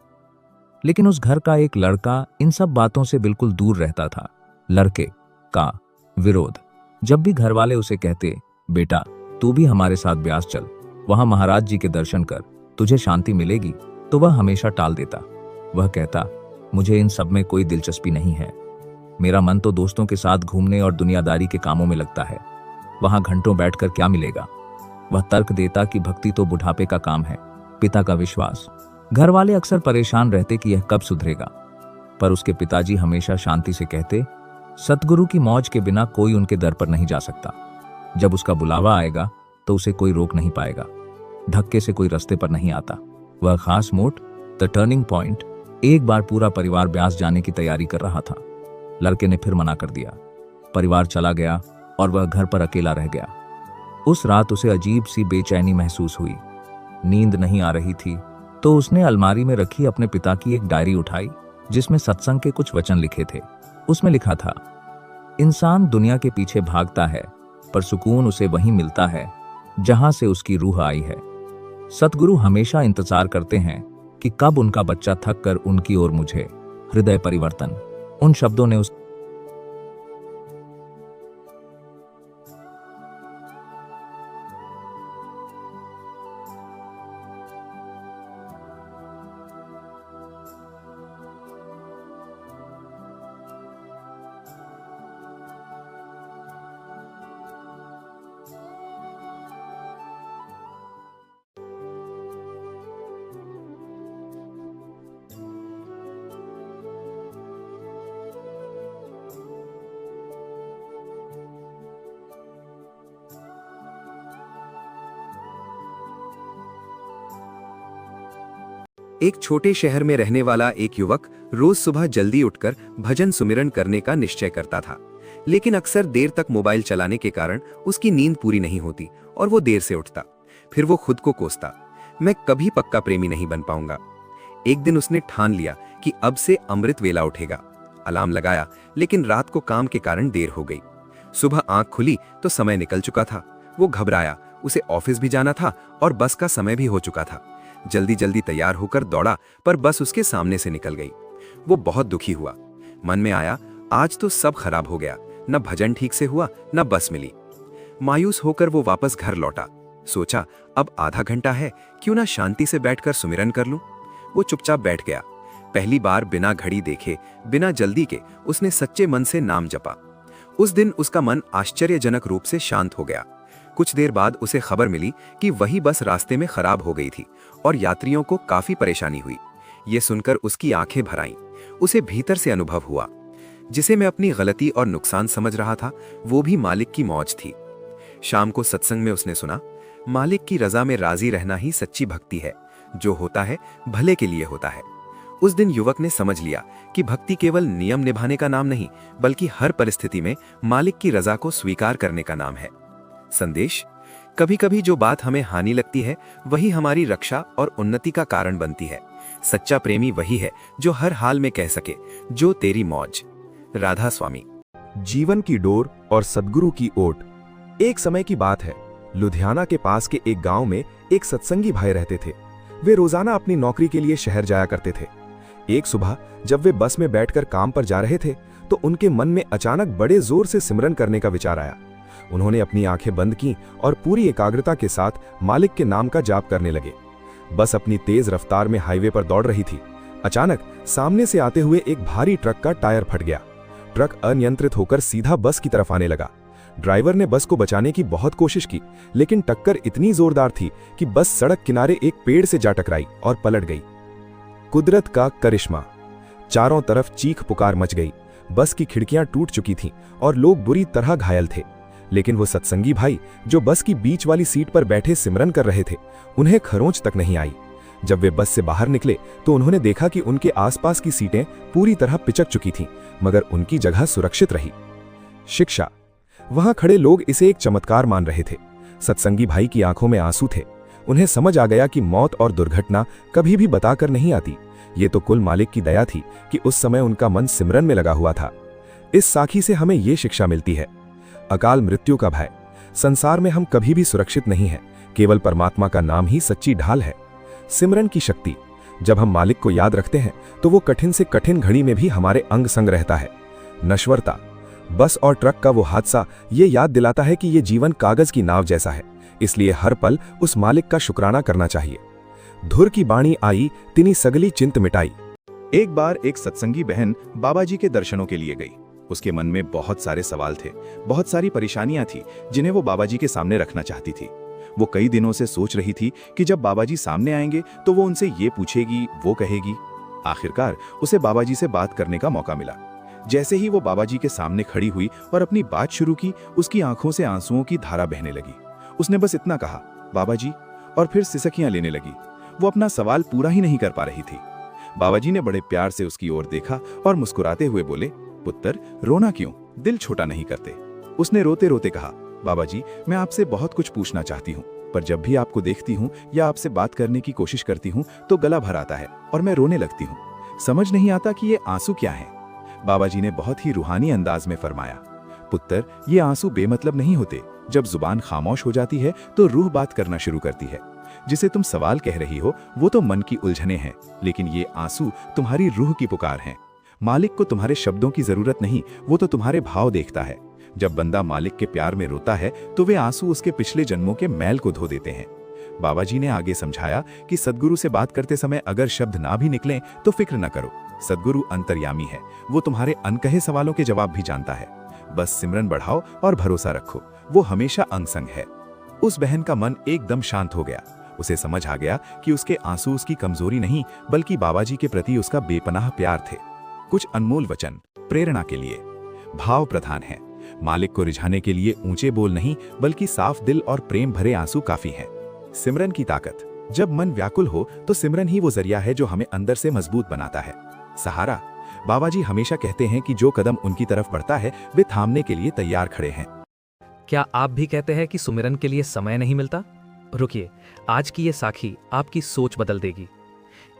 लेकिन उस घर का एक लड़का इन सब बातों से बिल्कुल दूर रहता था। लड़के का विरोध। जब भी घर वाले उसे कहते, बेटा तू भी हमारे साथ ब्यास चल, वहां महाराज जी के दर्शन कर, तुझे शांति मिलेगी, तो वह हमेशा टाल देता। वह कहता, मुझे इन सब में कोई दिलचस्पी नहीं है, मेरा मन तो दोस्तों के साथ घूमने और दुनियादारी के कामों में लगता है, वहां घंटों बैठकर क्या मिलेगा। वह तर्क देता कि भक्ति तो बुढ़ापे का काम है। पिता का विश्वास। घर वाले अक्सर परेशान रहते कि यह कब सुधरेगा, पर उसके पिताजी हमेशा शांति से कहते, सतगुरु की मौज के बिना कोई उनके दर पर नहीं जा सकता। जब उसका बुलावा आएगा तो उसे कोई रोक नहीं पाएगा। धक्के से कोई रास्ते पर नहीं आता। वह खास मोड़, द टर्निंग पॉइंट। एक बार पूरा परिवार ब्यास जाने की तैयारी कर रहा था। लड़के ने फिर मना कर दिया। परिवार चला गया और वह घर पर अकेला रह गया। उस रात उसे अजीब सी बेचैनी महसूस हुई। नींद नहीं आ रही थी, तो उसने अलमारी में रखी अपने पिता की एक डायरी उठाई, जिसमें सत्संग के कुछ वचन लिखे थे। उसमें लिखा था, इंसान दुनिया के पीछे भागता है, पर सुकून उसे वहीं मिलता है जहां से उसकी रूह आई है। सतगुरु हमेशा इंतजार करते हैं कि कब उनका बच्चा थक कर उनकी ओर मुझे। हृदय परिवर्तन। उन शब्दों ने उस एक छोटे शहर में रहने वाला एक युवक रोज सुबह जल्दी उठकर भजन सुमिरन करने का निश्चय करता था। लेकिन अक्सर देर तक मोबाइल चलाने के कारण उसकी नींद पूरी नहीं होती और वो देर से उठता। फिर वो खुद को कोसता, मैं कभी पक्का प्रेमी नहीं बन पाऊंगा। एक दिन उसने ठान लिया कि अब से अमृत वेला उठेगा। अलार्म लगाया, लेकिन रात को काम के कारण देर हो गई। सुबह आंख खुली तो समय निकल चुका था। वो घबराया, उसे ऑफिस भी जाना था और बस का समय भी हो चुका था। जल्दी जल्दी तैयार होकर दौड़ा, पर बस उसके सामने से निकल गई। वो बहुत दुखी हुआ। मन में आया, आज तो सब खराब हो गया, न भजन ठीक से हुआ, न बस मिली। मायूस होकर वो वापस घर लौटा। सोचा, अब आधा घंटा है, क्यों ना शांति से बैठकर सुमिरन कर लूं। वो चुपचाप बैठ गया। पहली बार बिना घड़ी देखे, बिना जल्दी के उसने सच्चे मन से नाम जपा। उस दिन उसका मन आश्चर्यजनक रूप से शांत हो गया। कुछ देर बाद उसे खबर मिली कि वही बस रास्ते में खराब हो गई थी और यात्रियों को काफी परेशानी हुई। ये सुनकर उसकी आंखें भर आईं। उसे भीतर से अनुभव हुआ, जिसे मैं अपनी गलती और नुकसान समझ रहा था, वो भी मालिक की मौज थी। शाम को सत्संग में उसने सुना, मालिक की रजा में राजी रहना ही सच्ची भक्ति है। जो होता है भले के लिए होता है। उस दिन युवक ने समझ लिया कि भक्ति केवल नियम निभाने का नाम नहीं, बल्कि हर परिस्थिति में मालिक की रजा को स्वीकार करने का नाम है। संदेश: कभी कभी जो बात हमें हानि लगती है, वही हमारी रक्षा और उन्नति का कारण बनती है। सच्चा प्रेमी वही है जो हर हाल में कह सके, जो तेरी मौज। राधा स्वामी। जीवन की डोर और सद्गुरु की ओट। एक समय की बात है, लुधियाना के पास के एक गांव में एक सत्संगी भाई रहते थे। वे रोजाना अपनी नौकरी के लिए शहर जाया करते थे। एक सुबह जब वे बस में बैठकर काम पर जा रहे थे, तो उनके मन में अचानक बड़े जोर से सिमरन करने का विचार आया। उन्होंने अपनी आंखें बंद की और पूरी एकाग्रता के साथ मालिक के नाम का जाप करने लगे। बस अपनी तेज रफ्तार में हाईवे पर दौड़ रही थी। अचानक सामने से आते हुए एक भारी ट्रक का टायर फट गया। ट्रक अनियंत्रित होकर सीधा बस की तरफ आने लगा। ड्राइवर ने बस को बचाने की बहुत कोशिश की, लेकिन टक्कर इतनी जोरदार थी कि बस सड़क किनारे एक पेड़ से जा टकराई और पलट गई। कुदरत का करिश्मा। चारों तरफ चीख पुकार मच गई। बस की खिड़कियां टूट चुकी थीं और लोग बुरी तरह घायल थे। लेकिन वो सत्संगी भाई, जो बस की बीच वाली सीट पर बैठे सिमरन कर रहे थे, उन्हें खरोंच तक नहीं आई। जब वे बस से बाहर निकले तो उन्होंने देखा कि उनके आसपास की सीटें पूरी तरह पिचक चुकी थीं, मगर उनकी जगह सुरक्षित रही। शिक्षा। वहां खड़े लोग इसे एक चमत्कार मान रहे थे। सत्संगी भाई की आंखों में आंसू थे। उन्हें समझ आ गया कि मौत और दुर्घटना कभी भी बताकर नहीं आती। ये तो कुल मालिक की दया थी कि उस समय उनका मन सिमरन में लगा हुआ था। इस साखी से हमें ये शिक्षा मिलती है: अकाल मृत्यु का भय। संसार में हम कभी भी सुरक्षित नहीं हैं, केवल परमात्मा का नाम ही सच्ची ढाल है। सिमरन की शक्ति। जब हम मालिक को याद रखते हैं तो वो कठिन से कठिन घड़ी में भी हमारे अंग संग रहता है। नश्वरता। बस और ट्रक का वो हादसा ये याद दिलाता है कि ये जीवन कागज की नाव जैसा है, इसलिए हर पल उस मालिक का शुक्राना करना चाहिए। धुर की बाणी आई, तिनी सगली चिंत मिटाई। एक बार एक सत्संगी बहन बाबा जी के दर्शनों के लिए गई। उसके मन में बहुत सारे सवाल थे, बहुत सारी परेशानियां थी जिन्हें वो बाबा जी के सामने रखना चाहती थी। वो कई दिनों से सोच रही थी कि जब बाबा जी सामने आएंगे तो वो उनसे ये पूछेगी, वो कहेगी। आखिरकार उसे बाबा जी से बात करने का मौका मिला। जैसे ही वो बाबा जी के सामने खड़ी हुई और अपनी बात शुरू की, उसकी आंखों से आंसुओं की धारा बहने लगी। उसने बस इतना कहा, बाबा जी, और फिर सिसकियां लेने लगी। वो अपना सवाल पूरा ही नहीं कर पा रही थी। बाबा जी ने बड़े प्यार से उसकी ओर देखा और मुस्कुराते हुए बोले, पुत्र, रोना क्यों, दिल छोटा नहीं करते। उसने रोते रोते कहा, बाबा जी, मैं आपसे बहुत कुछ पूछना चाहती हूँ, पर जब भी आपको देखती हूँ या आपसे बात करने की कोशिश करती हूँ तो गला भर आता है और मैं रोने लगती हूँ। समझ नहीं आता कि ये आंसू क्या है। बाबा जी ने बहुत ही रूहानी अंदाज में फरमाया, पुत्र, ये आंसू बेमतलब नहीं होते। जब जुबान खामोश हो जाती है तो रूह बात करना शुरू करती है। जिसे तुम सवाल कह रही हो वो तो मन की उलझने हैं, लेकिन ये आंसू तुम्हारी रूह की पुकार हैं। मालिक को तुम्हारे शब्दों की जरूरत नहीं, वो तो तुम्हारे भाव देखता है। जब बंदा मालिक के प्यार में रोता है तो वे आंसू उसके पिछले जन्मों के मैल को धो देते हैं। बाबा जी ने आगे समझाया कि सद्गुरु से बात करते समय अगर शब्द ना भी निकलें तो फिक्र न करो। सद्गुरु अंतर्यामी है, वो तुम्हारे अनकहे सवालों के जवाब भी जानता है। बस सिमरन बढ़ाओ और भरोसा रखो, वो हमेशा अंग संग है। उस बहन का मन एकदम शांत हो गया। उसे समझ आ गया कि उसके आंसू उसकी कमजोरी नहीं, बल्कि बाबा जी के प्रति उसका बेपनाह प्यार थे। कुछ अनमोल वचन प्रेरणा के लिए। भाव प्रधान है। मालिक को रिझाने के लिए ऊंचे बोल नहीं, बल्कि साफ दिल और प्रेम भरे आंसू काफी हैं। सिमरन की ताकत। जब मन व्याकुल हो तो सिमरन ही वो जरिया है जो हमें अंदर से मजबूत बनाता है। सहारा। बाबा जी हमेशा कहते हैं कि जो कदम उनकी तरफ बढ़ता है वे थामने के लिए तैयार खड़े हैं। क्या आप भी कहते हैं कि सुमिरन के लिए समय नहीं मिलता? रुकिए, आज की ये साखी आपकी सोच बदल देगी।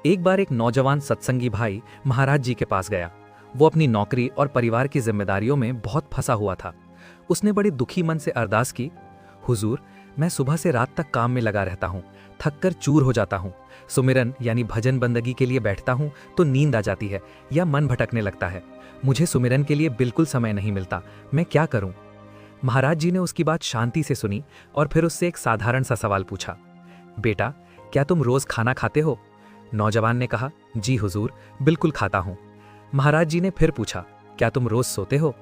एक बार एक नौजवान सत्संगी भाई महाराज जी के पास गया। वो अपनी नौकरी और परिवार की जिम्मेदारियों में बहुत फंसा हुआ था। उसने बड़े दुखी मन से अरदास की, हुजूर, मैं सुबह से रात तक काम में लगा रहता हूँ, थककर चूर हो जाता हूँ। सुमिरन यानी भजन बंदगी के लिए बैठता हूँ तो नींद आ जाती है या मन भटकने लगता है। मुझे सुमिरन के लिए बिल्कुल समय नहीं मिलता, मैं क्या करूँ? महाराज जी ने उसकी बात शांति से सुनी और फिर उससे एक साधारण सा सवाल पूछा, बेटा क्या तुम रोज खाना खाते हो? नौजवान ने कहा, जी हुजूर, बिल्कुल खाता हूँ। महाराज जी ने फिर पूछा, क्या तुम रोज सोते हो?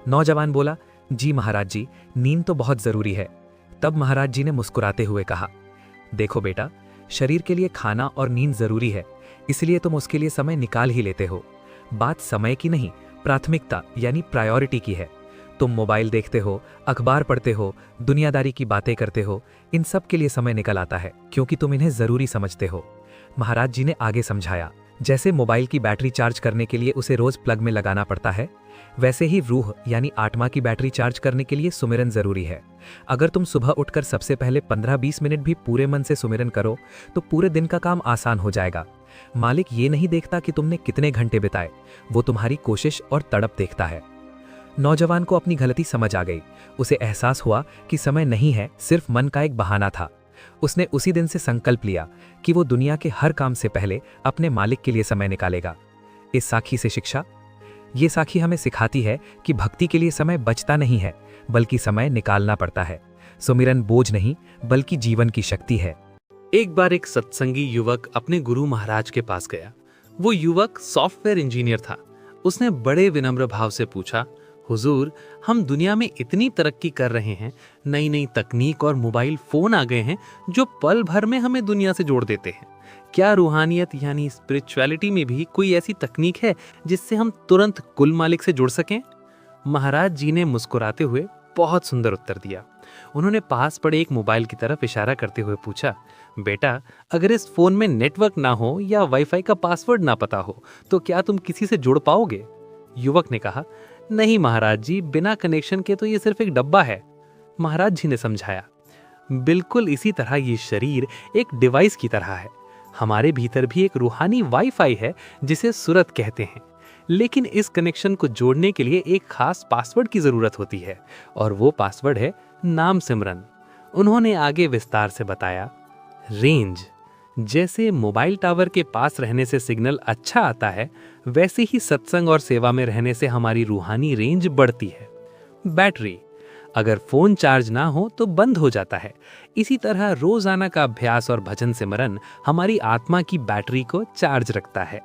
नौजवान बोला, जी महाराज जी, नींद तो बहुत जरूरी है। तब महाराज जी ने मुस्कुराते हुए कहा, देखो बेटा, शरीर के लिए खाना और नींद जरूरी है, इसलिए तुम उसके लिए समय निकाल ही लेते हो। बात समय की नहीं, प्राथमिकता यानी प्रायोरिटी की है। तुम मोबाइल देखते हो, अखबार पढ़ते हो, दुनियादारी की बातें करते हो, इन सब के लिए समय निकल आता है क्योंकि तुम इन्हें जरूरी समझते हो। महाराज जी ने आगे समझाया, जैसे मोबाइल की बैटरी चार्ज करने के लिए उसे रोज प्लग में लगाना पड़ता है, वैसे ही रूह यानी आत्मा की बैटरी चार्ज करने के लिए सुमिरन जरूरी है। अगर तुम सुबह उठकर सबसे पहले 15-20 मिनट भी पूरे मन से सुमिरन करो तो पूरे दिन का काम आसान हो जाएगा। मालिक ये नहीं देखता कि तुमने कितने घंटे बिताए, वो तुम्हारी कोशिश और तड़प देखता है। नौजवान को अपनी गलती समझ आ गई। उसे एहसास हुआ कि समय नहीं है, सिर्फ मन का एक बहाना था। उसने उसी दिन से संकल्प लिया कि वो दुनिया के हर काम से पहले अपने मालिक के लिए समय निकालेगा। इस साखी से शिक्षा, ये साखी हमें सिखाती है कि भक्ति के लिए समय बचता नहीं है, बल्कि समय निकालना पड़ता है। सुमिरन बोझ नहीं, बल्कि जीवन की शक्ति है। एक बार एक सत्संगी युवक अपने गुरु महाराज के पास गया। वो युवक सॉफ्टवेयर इंजीनियर था। उसने बड़े विनम्र भाव से पूछा, हुजूर, हम दुनिया में इतनी तरक्की कर रहे हैं, नई नई तकनीक और मोबाइल फोन आ गए हैं जो पल भर में हमें दुनिया से जोड़ देते हैं। क्या रूहानियत यानी स्पिरिचुअलिटी में भी कोई ऐसी तकनीक है जिससे हम तुरंत कुल मालिक से जुड़ सकें? महाराज जी ने मुस्कुराते हुए बहुत सुंदर उत्तर दिया। उन्होंने पास पड़े एक मोबाइल की तरफ इशारा करते हुए पूछा, बेटा, अगर इस फोन में नेटवर्क ना हो या वाईफाई का पासवर्ड ना पता हो तो क्या तुम किसी से जुड़ पाओगे? युवक ने कहा, नहीं महाराज जी, बिना कनेक्शन के तो ये सिर्फ एक डब्बा है। महाराज जी ने समझाया, बिल्कुल इसी तरह ये शरीर एक डिवाइस की तरह है। हमारे भीतर भी एक रूहानी वाईफाई है जिसे सूरत कहते हैं, लेकिन इस कनेक्शन को जोड़ने के लिए एक खास पासवर्ड की जरूरत होती है और वो पासवर्ड है नाम सिमरन। उन्होंने आगे विस्तार से बताया, रेंज, जैसे मोबाइल टावर के पास रहने से सिग्नल अच्छा आता है, वैसे ही सत्संग और सेवा में रहने से हमारी रूहानी रेंज बढ़ती है। बैटरी, अगर फोन चार्ज ना हो तो बंद हो जाता है। इसी तरह रोजाना का अभ्यास और भजन सिमरन हमारी आत्मा की बैटरी को चार्ज रखता है।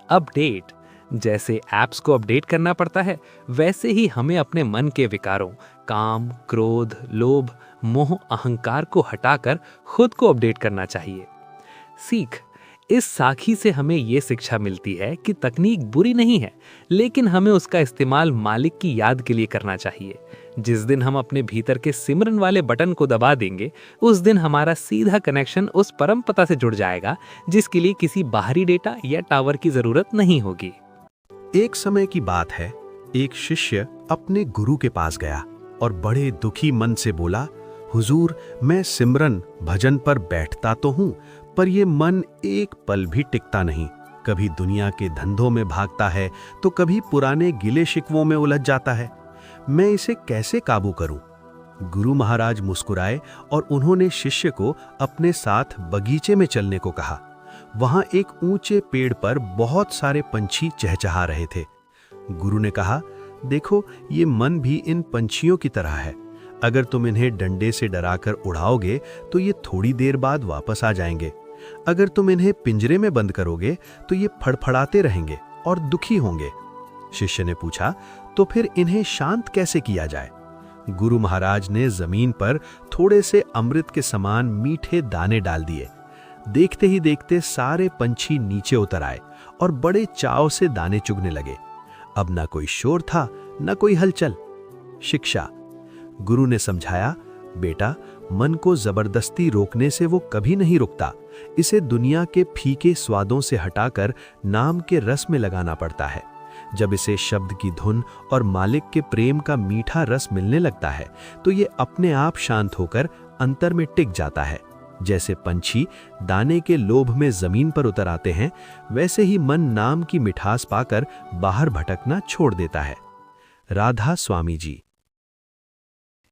अपडेट, जैसे ऐप्स को अपडेट करना पड़ता है, वैसे ही हमें अपने मन के विकारों, काम, क्रोध, लोभ, मोह, अहंकार को हटाकर खुद को अपडेट करना चाहिए। सीख, इस साखी से हमें यह शिक्षा मिलती है कि तकनीक बुरी नहीं है, लेकिन हमें उसका इस्तेमाल मालिक की याद के लिए करना चाहिए। जिस दिन हम अपने भीतर के सिमरन वाले बटन को दबा देंगे, उस दिन हमारा सीधा कनेक्शन उस परम पिता से जुड़ जाएगा, जिसके लिए किसी बाहरी डेटा या टावर की जरूरत नहीं होगी। एक समय की बात है, एक शिष्य अपने गुरु के पास गया और बड़े दुखी मन से बोला, हुजूर, मैं सिमरन भजन पर बैठता तो हूँ, पर ये मन एक पल भी टिकता नहीं। कभी दुनिया के धंधों में भागता है तो कभी पुराने गिले शिकवों में उलझ जाता है। मैं इसे कैसे काबू करूं? गुरु महाराज मुस्कुराए और उन्होंने शिष्य को अपने साथ बगीचे में चलने को कहा। वहां एक ऊंचे पेड़ पर बहुत सारे पंछी चहचहा रहे थे। गुरु ने कहा, देखो, ये मन भी इन पंछियों की तरह है। अगर तुम इन्हें डंडे से डराकर उड़ाओगे तो ये थोड़ी देर बाद वापस आ जाएंगे। अगर तुम इन्हें पिंजरे में बंद करोगे तो ये फड़फड़ाते रहेंगे और दुखी होंगे। शिष्य ने पूछा, तो फिर इन्हें शांत कैसे किया जाए? गुरु महाराज ने जमीन पर थोड़े से अमृत के समान मीठे दाने डाल दिए। देखते ही देखते सारे पंछी नीचे उतर आए और बड़े चाव से दाने चुगने लगे। अब ना कोई शोर था, ना कोई हलचल। शिक्षा, गुरु ने समझाया, बेटा, मन को जबरदस्ती रोकने से वो कभी नहीं रुकता। इसे दुनिया के फीके स्वादों से हटाकर नाम के रस में लगाना पड़ता है। जब इसे शब्द की धुन और मालिक के प्रेम का मीठा रस मिलने लगता है तो ये अपने आप शांत होकर अंतर में टिक जाता है। जैसे पंछी दाने के लोभ में जमीन पर उतर आते हैं, वैसे ही मन नाम की मिठास पाकर बाहर भटकना छोड़ देता है। राधा स्वामी जी।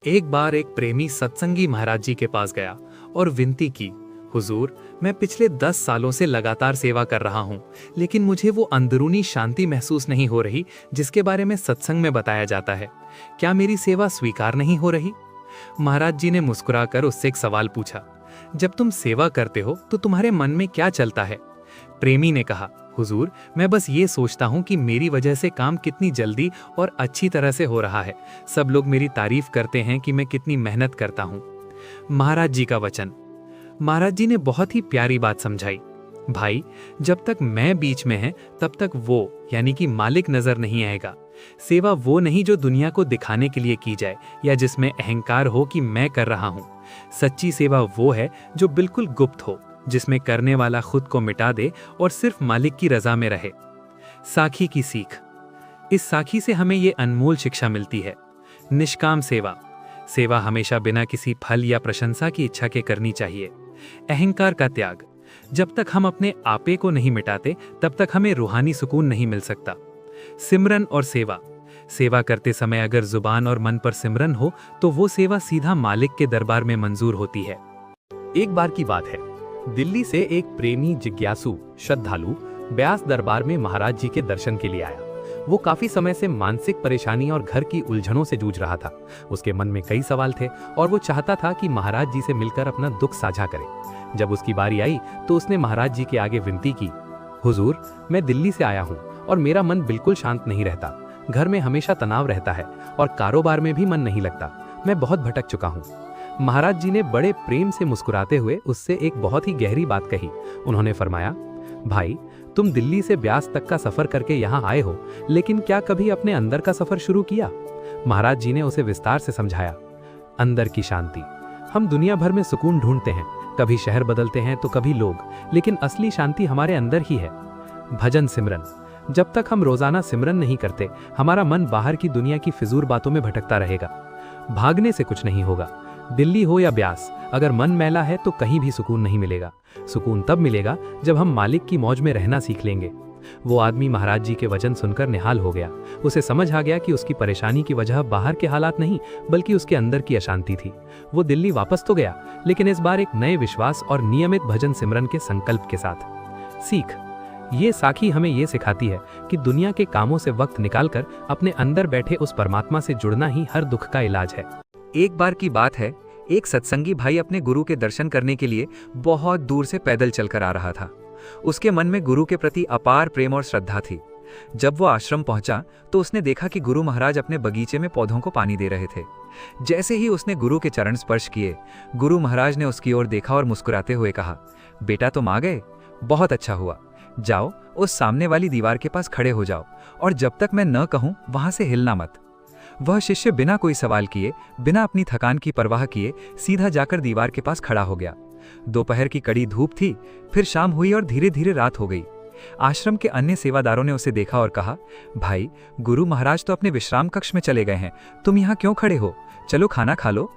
एक बार एक प्रेमी सत्संगी महाराज जी के पास गया और विनती की, हुजूर, मैं पिछले 10 सालों से लगातार सेवा कर रहा हूँ, लेकिन मुझे वो अंदरूनी शांति महसूस नहीं हो रही जिसके बारे में सत्संग में बताया जाता है। क्या मेरी सेवा स्वीकार नहीं हो रही? महाराज जी ने मुस्कुराकर उससे एक सवाल पूछा, जब तुम सेवा करते हो तो तुम्हारे मन में क्या चलता है? प्रेमी ने कहा, हुजूर, मैं बस ये सोचता हूँ कि मेरी वजह से काम कितनी जल्दी और अच्छी तरह से हो रहा है। सब लोग मेरी तारीफ करते हैं कि मैं कितनी मेहनत करता हूँ। महाराज जी का वचन। महाराज जी ने बहुत ही प्यारी बात समझाई। भाई, जब तक मैं बीच में है तब तक वो यानी कि मालिक नजर नहीं आएगा। सेवा वो नहीं जो दुनिया को दिखाने के लिए की जाए या जिसमें अहंकार हो कि मैं कर रहा हूँ। सच्ची सेवा वो है जो बिल्कुल गुप्त हो, जिसमें करने वाला खुद को मिटा दे और सिर्फ मालिक की रजा में रहे। साखी की सीख। इस साखी से हमें ये अनमोल शिक्षा मिलती है। निष्काम सेवा। सेवा हमेशा बिना किसी फल या प्रशंसा की इच्छा के करनी चाहिए। अहंकार का त्याग। जब तक हम अपने आपे को नहीं मिटाते तब तक हमें रूहानी सुकून नहीं मिल सकता। सिमरन और सेवा। सेवा करते समय अगर जुबान और मन पर सिमरन हो तो वो सेवा सीधा मालिक के दरबार में मंजूर होती है। एक बार की बात है, दिल्ली से एक प्रेमी जिज्ञासु श्रद्धालु ब्यास दरबार में महाराज जी के दर्शन के लिए आया। वो काफी समय से मानसिक परेशानी और घर की उलझनों से जूझ रहा था। उसके मन में कई सवाल थे और वो चाहता था कि महाराज जी से मिलकर अपना दुख साझा करे। जब उसकी बारी आई तो उसने महाराज जी के आगे विनती की, हुजूर, मैं दिल्ली से आया हूँ और मेरा मन बिल्कुल शांत नहीं रहता। घर में हमेशा तनाव रहता है और कारोबार में भी मन नहीं लगता। मैं बहुत भटक चुका हूँ। महाराज जी ने बड़े प्रेम से मुस्कुराते हुए उससे एक बहुत ही गहरी बात कही। उन्होंने फरमाया, भाई, तुम दिल्ली से ब्यास तक का सफर करके यहाँ आए हो, लेकिन क्या कभी अपने अंदर का सफर शुरू किया? महाराज जी ने उसे विस्तार से समझाया। अंदर की शांति। हम दुनिया भर में सुकून ढूंढते हैं, कभी शहर बदलते हैं तो कभी लोग, लेकिन असली शांति हमारे अंदर ही है। भजन सिमरन। जब तक हम रोजाना सिमरन नहीं करते, हमारा मन बाहर की दुनिया की फिजूल बातों में भटकता रहेगा। भागने से कुछ नहीं होगा। दिल्ली हो या ब्यास, अगर मन मैला है तो कहीं भी सुकून नहीं मिलेगा। सुकून तब मिलेगा जब हम मालिक की मौज में रहना सीख लेंगे। वो आदमी महाराज जी के वचन सुनकर निहाल हो गया। उसे समझ आ गया कि उसकी परेशानी की वजह बाहर के हालात नहीं बल्कि उसके अंदर की अशांति थी। वो दिल्ली वापस तो गया, लेकिन इस बार एक नए विश्वास और नियमित भजन सिमरन के संकल्प के साथ। सीख। ये साखी हमें ये सिखाती है कि दुनिया के कामों से वक्त निकालकर अपने अंदर बैठे उस परमात्मा से जुड़ना ही हर दुख का इलाज है। एक बार की बात है, एक सत्संगी भाई अपने गुरु के दर्शन करने के लिए बहुत दूर से पैदल चलकर आ रहा था। उसके मन में गुरु के प्रति अपार प्रेम और श्रद्धा थी। जब वो आश्रम पहुंचा तो उसने देखा कि गुरु महाराज अपने बगीचे में पौधों को पानी दे रहे थे। जैसे ही उसने गुरु के चरण स्पर्श किए, गुरु महाराज ने उसकी ओर देखा और मुस्कुराते हुए कहा, बेटा तुम आ गए, बहुत अच्छा हुआ। जाओ, उस सामने वाली दीवार के पास खड़े हो जाओ और जब तक मैं न कहूं वहां से हिलना मत। वह शिष्य बिना कोई सवाल किए, बिना अपनी थकान की परवाह किए सीधा जाकर दीवार के पास खड़ा हो गया। दोपहर की कड़ी धूप थी, फिर शाम हुई और धीरे धीरे रात हो गई। आश्रम के अन्य सेवादारों ने उसे देखा और कहा, भाई, गुरु महाराज तो अपने विश्राम कक्ष में चले गए हैं, तुम यहाँ क्यों खड़े हो? चलो खाना खा लो।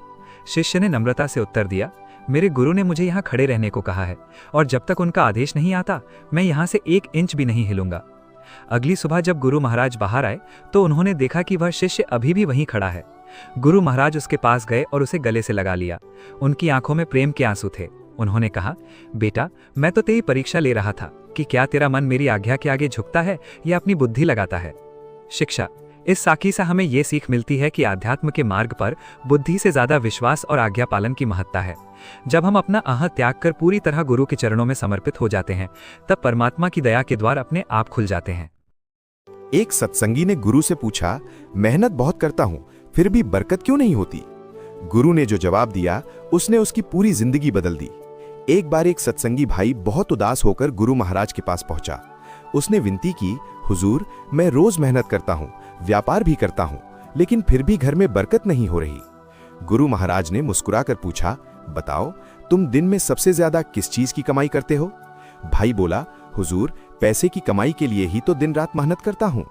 शिष्य ने नम्रता से उत्तर दिया, मेरे गुरु ने मुझे यहाँ खड़े रहने को कहा है और जब तक उनका आदेश नहीं आता मैं यहाँ से 1 इंच भी नहीं हिलूंगा। अगली सुबह जब गुरु महाराज बाहर आए तो उन्होंने देखा कि वह शिष्य अभी भी वहीं खड़ा है। गुरु महाराज उसके पास गए और उसे गले से लगा लिया। उनकी आंखों में प्रेम के आंसू थे। उन्होंने कहा, बेटा, मैं तो तेरी परीक्षा ले रहा था कि क्या तेरा मन मेरी आज्ञा के आगे झुकता है या अपनी बुद्धि लगाता है। शिक्षा। इस साखी से हमें यह सीख मिलती है कि आध्यात्म के मार्ग पर बुद्धि से ज्यादा विश्वास और आज्ञा पालन की महत्ता है। जब हम अपना अहं त्याग कर पूरी तरह गुरु के चरणों में समर्पित हो जाते हैं, तब परमात्मा की दया के द्वार अपने आप खुल जाते हैं। एक सत्संगी ने गुरु से पूछा, मेहनत बहुत करता हूं, फिर भी बरकत क्यों नहीं होती? गुरु ने जो जवाब दिया उसने उसकी पूरी जिंदगी बदल दी। एक बार एक सत्संगी भाई बहुत उदास होकर गुरु महाराज के पास पहुंचा। उसने विनती की, हुजूर, मैं रोज मेहनत करता हूं, व्यापार भी करता हूं, लेकिन फिर भी घर में बरकत नहीं हो रही। गुरु महाराज ने मुस्कुराकर पूछा, बताओ, तुम दिन में सबसे ज्यादा किस चीज की कमाई करते हो? भाई बोला, हुजूर, पैसे की कमाई के लिए ही तो दिन रात मेहनत करता हूं।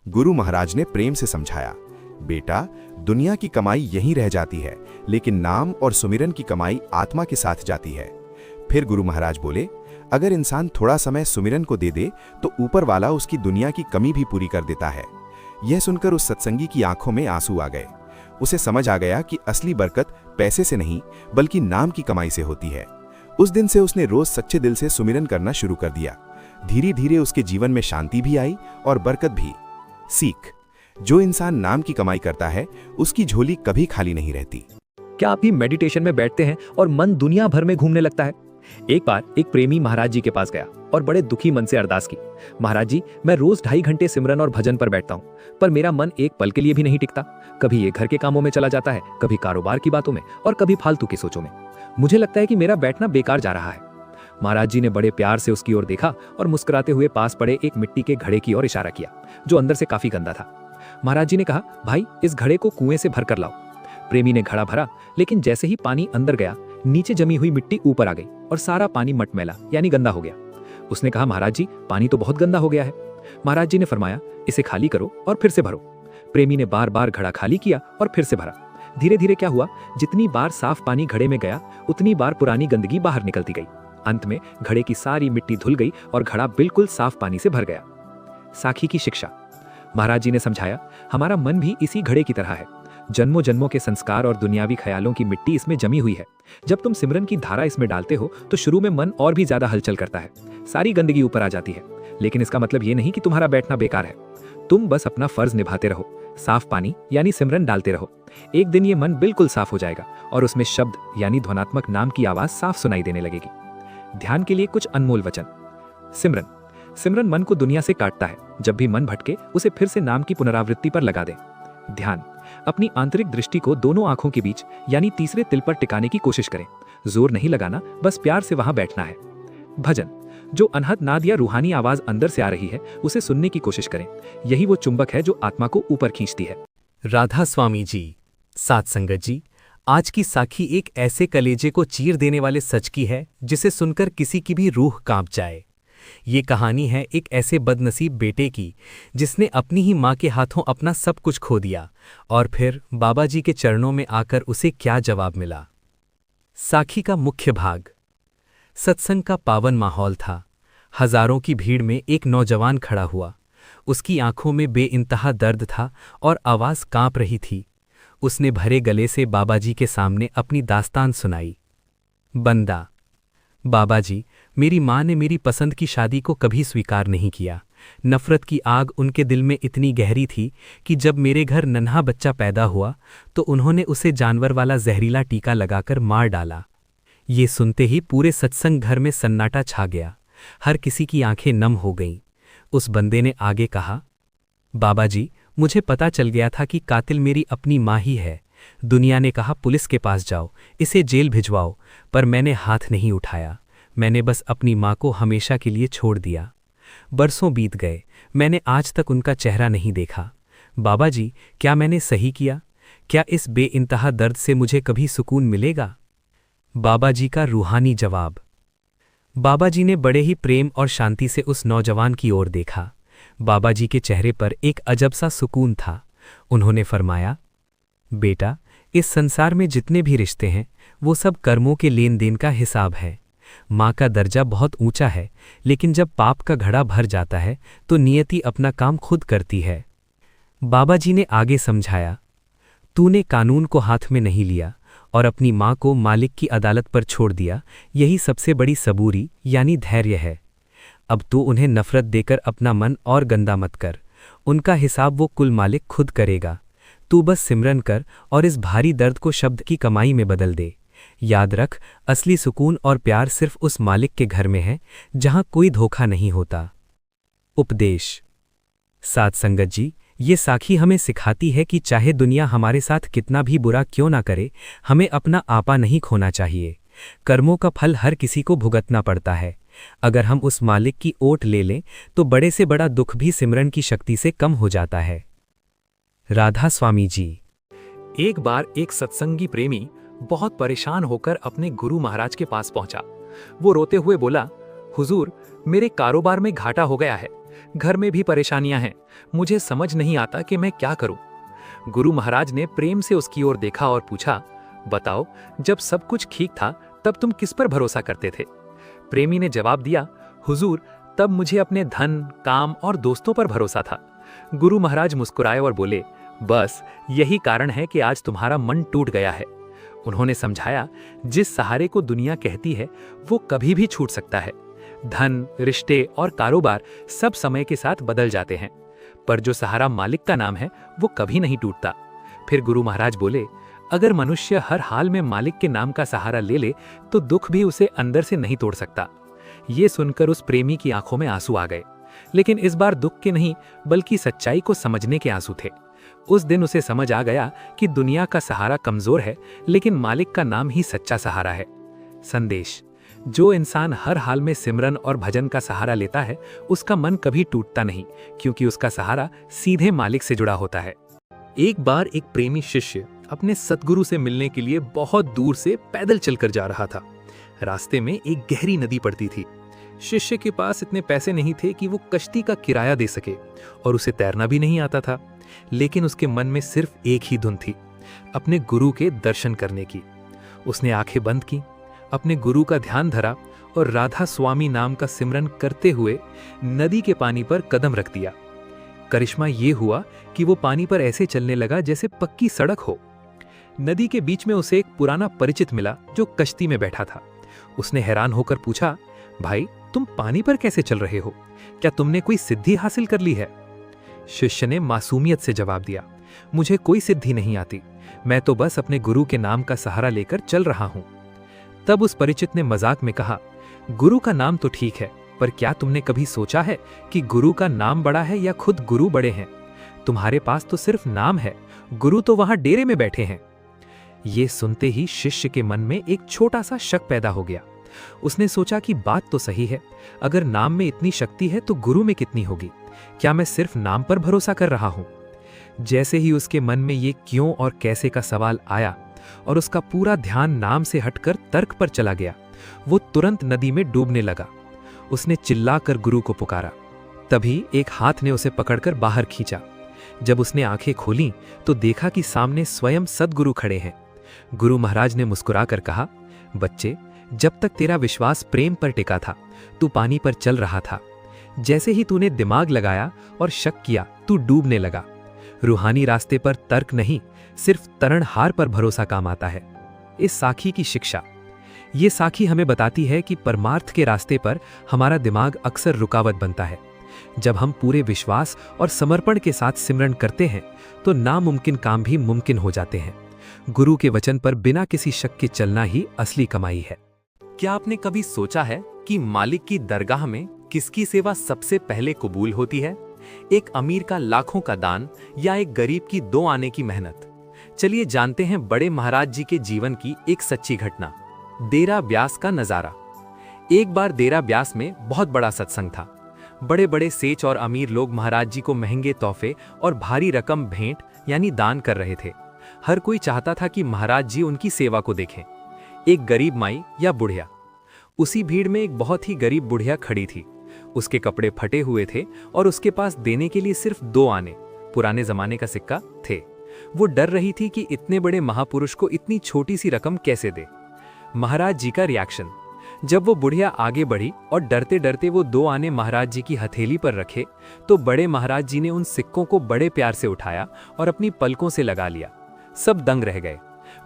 गुरु महाराज ने प्रेम से समझाया, बेटा, दुनिया की कमाई यहीं रह जाती है, लेकिन नाम और सुमिरन की कमाई आत्मा के साथ जाती है। फिर गुरु महाराज बोले, अगर इंसान थोड़ा समय सुमिरन को दे दे तो ऊपर वाला उसकी दुनिया की कमी भी पूरी कर देता है। यह सुनकर उस सत्संगी की आंखों में आंसू आ गए। उसे समझ आ गया कि असली बरकत पैसे से नहीं बल्कि नाम की कमाई से होती है। उस दिन से उसने रोज सच्चे दिल से सुमिरन करना शुरू कर दिया। धीरे धीरे उसके जीवन में शांति भी आई और बरकत भी। सीख: जो इंसान नाम की कमाई करता है उसकी झोली कभी खाली नहीं रहती। क्या आप भी मेडिटेशन में बैठते हैं और मन दुनिया भर में घूमने लगता है? एक बार एक प्रेमी महाराज जी के पास गया और बड़े दुखी मन से अरदास की, महाराज जी, मैं रोज 2.5 घंटे सिमरन और भजन पर बैठता हूँ, पर मेरा मन एक पल के लिए भी नहीं टिकता। कभी ये घर के कामों में चला जाता है, कभी कारोबार की बातों में और कभी फालतू की सोचों में। मुझे लगता है कि मेरा बैठना बेकार जा रहा है। महाराज जी ने बड़े प्यार से उसकी ओर देखा और मुस्कुराते हुए पास पड़े एक मिट्टी के घड़े की ओर इशारा किया, जो अंदर से काफी गंदा था। महाराज जी ने कहा, भाई, इस घड़े को कुएं से भर कर लाओ। प्रेमी ने घड़ा भरा, लेकिन जैसे ही पानी अंदर गया, नीचे जमी हुई मिट्टी ऊपर आ गई और सारा पानी मटमैला यानी गंदा हो गया। उसने कहा, महाराज जी, पानी तो बहुत गंदा हो गया है। महाराज जी ने फरमाया, इसे खाली करो और फिर से भरो। प्रेमी ने बार बार घड़ा खाली किया और फिर से भरा। धीरे धीरे क्या हुआ, जितनी बार साफ पानी घड़े में गया उतनी बार पुरानी गंदगी बाहर निकलती गई। अंत में घड़े की सारी मिट्टी धुल गई और घड़ा बिल्कुल साफ पानी से भर गया। साखी की शिक्षा: महाराज जी ने समझाया, हमारा मन भी इसी घड़े की तरह है। जन्मों जन्मों के संस्कार और दुनियावी ख्यालों की मिट्टी इसमें जमी हुई है। जब तुम सिमरन की धारा इसमें डालते हो तो शुरू में मन और भी ज्यादा हलचल करता है, सारी गंदगी ऊपर आ जाती है, लेकिन इसका मतलब ये नहीं कि तुम्हारा बैठना बेकार है। तुम बस अपना फर्ज निभाते रहो, साफ पानी यानी सिमरन डालते रहो। एक दिन ये मन बिल्कुल साफ हो जाएगा और उसमें शब्द यानी ध्वनात्मक नाम की आवाज साफ सुनाई देने लगेगी। ध्यान के लिए कुछ अनमोल वचन। सिमरन मन को दुनिया से काटता है। जब भी मन भटके उसे फिर से नाम की पुनरावृत्ति पर लगा दे। ध्यान: अपनी आंतरिक दृष्टि को दोनों आंखों के बीच यानी तीसरे तिल पर टिकाने की कोशिश करें। जोर नहीं लगाना, बस प्यार से वहां बैठना है। भजन: जो अनहद नाद या रूहानी आवाज अंदर से आ रही है उसे सुनने की कोशिश करें। यही वो चुंबक है जो आत्मा को ऊपर खींचती है। राधा स्वामी जी, साथ संगत जी, आज की साखी एक ऐसे कलेजे को चीर देने वाले सच की है जिसे सुनकर किसी की भी रूह कांप जाए। ये कहानी है एक ऐसे बदनसीब बेटे की जिसने अपनी ही माँ के हाथों अपना सब कुछ खो दिया और फिर बाबा जी के चरणों में आकर उसे क्या जवाब मिला। साखी का मुख्य भाग। सत्संग का पावन माहौल था। हजारों की भीड़ में एक नौजवान खड़ा हुआ। उसकी आंखों में बेइंतहा दर्द था और आवाज कांप रही थी। उसने भरे गले से बाबा जी के सामने अपनी दास्तान सुनाई। बंदा: बाबा जी, मेरी माँ ने मेरी पसंद की शादी को कभी स्वीकार नहीं किया। नफरत की आग उनके दिल में इतनी गहरी थी कि जब मेरे घर नन्हा बच्चा पैदा हुआ तो उन्होंने उसे जानवर वाला जहरीला टीका लगाकर मार डाला। ये सुनते ही पूरे सत्संग घर में सन्नाटा छा गया। हर किसी की आंखें नम हो गईं। उस बंदे ने आगे कहा, बाबा जी, मुझे पता चल गया था कि कातिल मेरी अपनी माँ ही है। दुनिया ने कहा पुलिस के पास जाओ, इसे जेल भिजवाओ, पर मैंने हाथ नहीं उठाया। मैंने बस अपनी माँ को हमेशा के लिए छोड़ दिया। बरसों बीत गए, मैंने आज तक उनका चेहरा नहीं देखा। बाबा जी, क्या मैंने सही किया? क्या इस बेइंतहा दर्द से मुझे कभी सुकून मिलेगा? बाबा जी का रूहानी जवाब। बाबा जी ने बड़े ही प्रेम और शांति से उस नौजवान की ओर देखा। बाबा जी के चेहरे पर एक अजब सा सुकून था। उन्होंने फरमाया, बेटा, इस संसार में जितने भी रिश्ते हैं वो सब कर्मों के लेन देन का हिसाब है। माँ का दर्जा बहुत ऊंचा है, लेकिन जब पाप का घड़ा भर जाता है तो नियति अपना काम खुद करती है। बाबा जी ने आगे समझाया, तूने कानून को हाथ में नहीं लिया और अपनी माँ को मालिक की अदालत पर छोड़ दिया। यही सबसे बड़ी सबूरी यानी धैर्य है। अब तू उन्हें नफरत देकर अपना मन और गंदा मत कर। उनका हिसाब वो कुल मालिक खुद करेगा। तू बस सिमरन कर और इस भारी दर्द को शब्द की कमाई में बदल दे। याद रख, असली सुकून और प्यार सिर्फ उस मालिक के घर में है जहां कोई धोखा नहीं होता। उपदेश। साथ संगत जी, ये साखी हमें सिखाती है कि चाहे दुनिया हमारे साथ कितना भी बुरा क्यों ना करे, हमें अपना आपा नहीं खोना चाहिए। कर्मों का फल हर किसी को भुगतना पड़ता है। अगर हम उस मालिक की ओट ले लें तो बड़े से बड़ा दुख भी सिमरन की शक्ति से कम हो जाता है। राधा स्वामी जी। एक बार एक सत्संगी प्रेमी बहुत परेशान होकर अपने गुरु महाराज के पास पहुंचा। वो रोते हुए बोला, हुजूर, मेरे कारोबार में घाटा हो गया है, घर में भी परेशानियां हैं, मुझे समझ नहीं आता कि मैं क्या करूं। गुरु महाराज ने प्रेम से उसकी ओर देखा और पूछा, बताओ, जब सब कुछ ठीक था तब तुम किस पर भरोसा करते थे? प्रेमी ने जवाब दिया, हुजूर, तब मुझे अपने धन, काम और दोस्तों पर भरोसा था। गुरु महाराज मुस्कुराए और बोले, बस यही कारण है कि आज तुम्हारा मन टूट गया है। उन्होंने समझाया, जिस सहारे को दुनिया कहती है वो कभी भी छूट सकता है। धन, रिश्ते और कारोबार सब समय के साथ बदल जाते हैं, पर जो सहारा मालिक का नाम है वो कभी नहीं टूटता। फिर गुरु महाराज बोले, अगर मनुष्य हर हाल में मालिक के नाम का सहारा ले ले तो दुख भी उसे अंदर से नहीं तोड़ सकता। ये सुनकर उस प्रेमी की आंखों में आंसू आ गए, लेकिन इस बार दुख के नहीं बल्कि सच्चाई को समझने के आंसू थे। उस दिन उसे समझ आ गया कि दुनिया का सहारा कमजोर है, लेकिन मालिक का नाम ही सच्चा सहारा है। संदेश: जो इंसान हर हाल में सिमरन और भजन का सहारा लेता है उसका मन कभी टूटता नहीं, क्योंकि उसका सहारा सीधे मालिक से जुड़ा होता है। एक बार एक प्रेमी शिष्य अपने सद्गुरु से मिलने के लिए बहुत दूर से पैदल चलकर जा रहा था। रास्ते में एक गहरी नदी पड़ती थी। शिष्य के पास इतने पैसे नहीं थे कि वो कश्ती का किराया दे सके, और उसे तैरना भी नहीं आता था, लेकिन उसके मन में सिर्फ एक ही धुन थी, अपने गुरु के दर्शन करने की। उसने आंखें बंद की, अपने गुरु का ध्यान धरा और राधा स्वामी नाम का सिमरन करते हुए नदी के पानी पर कदम रख दिया। करिश्मा ये हुआ कि वो पानी पर ऐसे चलने लगा जैसे पक्की सड़क हो। नदी के बीच में उसे एक पुराना परिचित मिला जो कश्ती में बैठा था। उसने हैरान होकर पूछा, भाई तुम पानी पर कैसे चल रहे हो? क्या तुमने कोई सिद्धि हासिल कर ली है? शिष्य ने मासूमियत से जवाब दिया, मुझे कोई सिद्धि नहीं आती, मैं तो बस अपने गुरु के नाम का सहारा लेकर चल रहा हूं। तब उस परिचित ने मजाक में कहा, गुरु का नाम तो ठीक है, पर क्या तुमने कभी सोचा है कि गुरु का नाम बड़ा है या खुद गुरु बड़े हैं? तुम्हारे पास तो सिर्फ नाम है, गुरु तो वहां डेरे में बैठे हैं। ये सुनते ही शिष्य के मन में एक छोटा सा शक पैदा हो गया। उसने सोचा कि बात तो सही है, अगर नाम में इतनी शक्ति है तो गुरु में कितनी होगी? क्या मैं सिर्फ नाम पर भरोसा कर रहा हूं? जैसे ही उसके मन में ये क्यों और कैसे का सवाल आया और उसका पूरा ध्यान नाम से हटकर तर्क पर चला गया, वो तुरंत नदी में डूबने लगा। उसने चिल्लाकर गुरु को पुकारा। तभी एक हाथ ने उसे पकड़कर बाहर खींचा। जब उसने आंखें खोलीं तो देखा कि सामने स्वयं सद्गुरु खड़े हैं। गुरु महाराज ने मुस्कुराकर कहा, बच्चे, जब तक तेरा विश्वास प्रेम पर टिका था तू पानी पर चल रहा था। जैसे ही तूने दिमाग लगाया और शक किया, तू डूबने लगा। रूहानी रास्ते पर तर्क नहीं, सिर्फ तरणहार पर भरोसा काम आता है। इस साखी की शिक्षा: ये साखी हमें बताती है कि परमार्थ के रास्ते पर हमारा दिमाग अक्सर रुकावट बनता है। जब हम पूरे विश्वास और समर्पण के साथ सिमरन करते हैं तो नामुमकिन काम भी मुमकिन हो जाते हैं। गुरु के वचन पर बिना किसी शक के चलना ही असली कमाई है। क्या आपने कभी सोचा है कि मालिक की दरगाह में किसकी सेवा सबसे पहले कबूल होती है? एक अमीर का लाखों का दान या एक गरीब की 2 आने की मेहनत? चलिए जानते हैं बड़े महाराज जी के जीवन की एक सच्ची घटना, देरा ब्यास का नजारा। एक बार देरा ब्यास में बहुत बड़ा सत्संग था। बड़े बड़े सेठ और अमीर लोग महाराज जी को महंगे तोहफे और भारी रकम भेंट यानी दान कर रहे थे। हर कोई चाहता था कि महाराज जी उनकी सेवा को देखें। एक गरीब माई या बुढ़िया। उसी भीड़ में एक बहुत ही गरीब बुढ़िया खड़ी थी। उसके कपड़े फटे हुए थे और उसके पास देने के लिए सिर्फ 2 आने, पुराने जमाने का सिक्का, थे। वो डर रही थी कि इतने बड़े महापुरुष को इतनी छोटी सी रकम कैसे दे। महाराज जी का रिएक्शन: जब वो बुढ़िया आगे बढ़ी और डरते डरते वो 2 आने महाराज जी की हथेली पर रखे तो बड़े महाराज जी ने उन सिक्कों को बड़े प्यार से उठाया और अपनी पलकों से लगा लिया। सब दंग रह गए।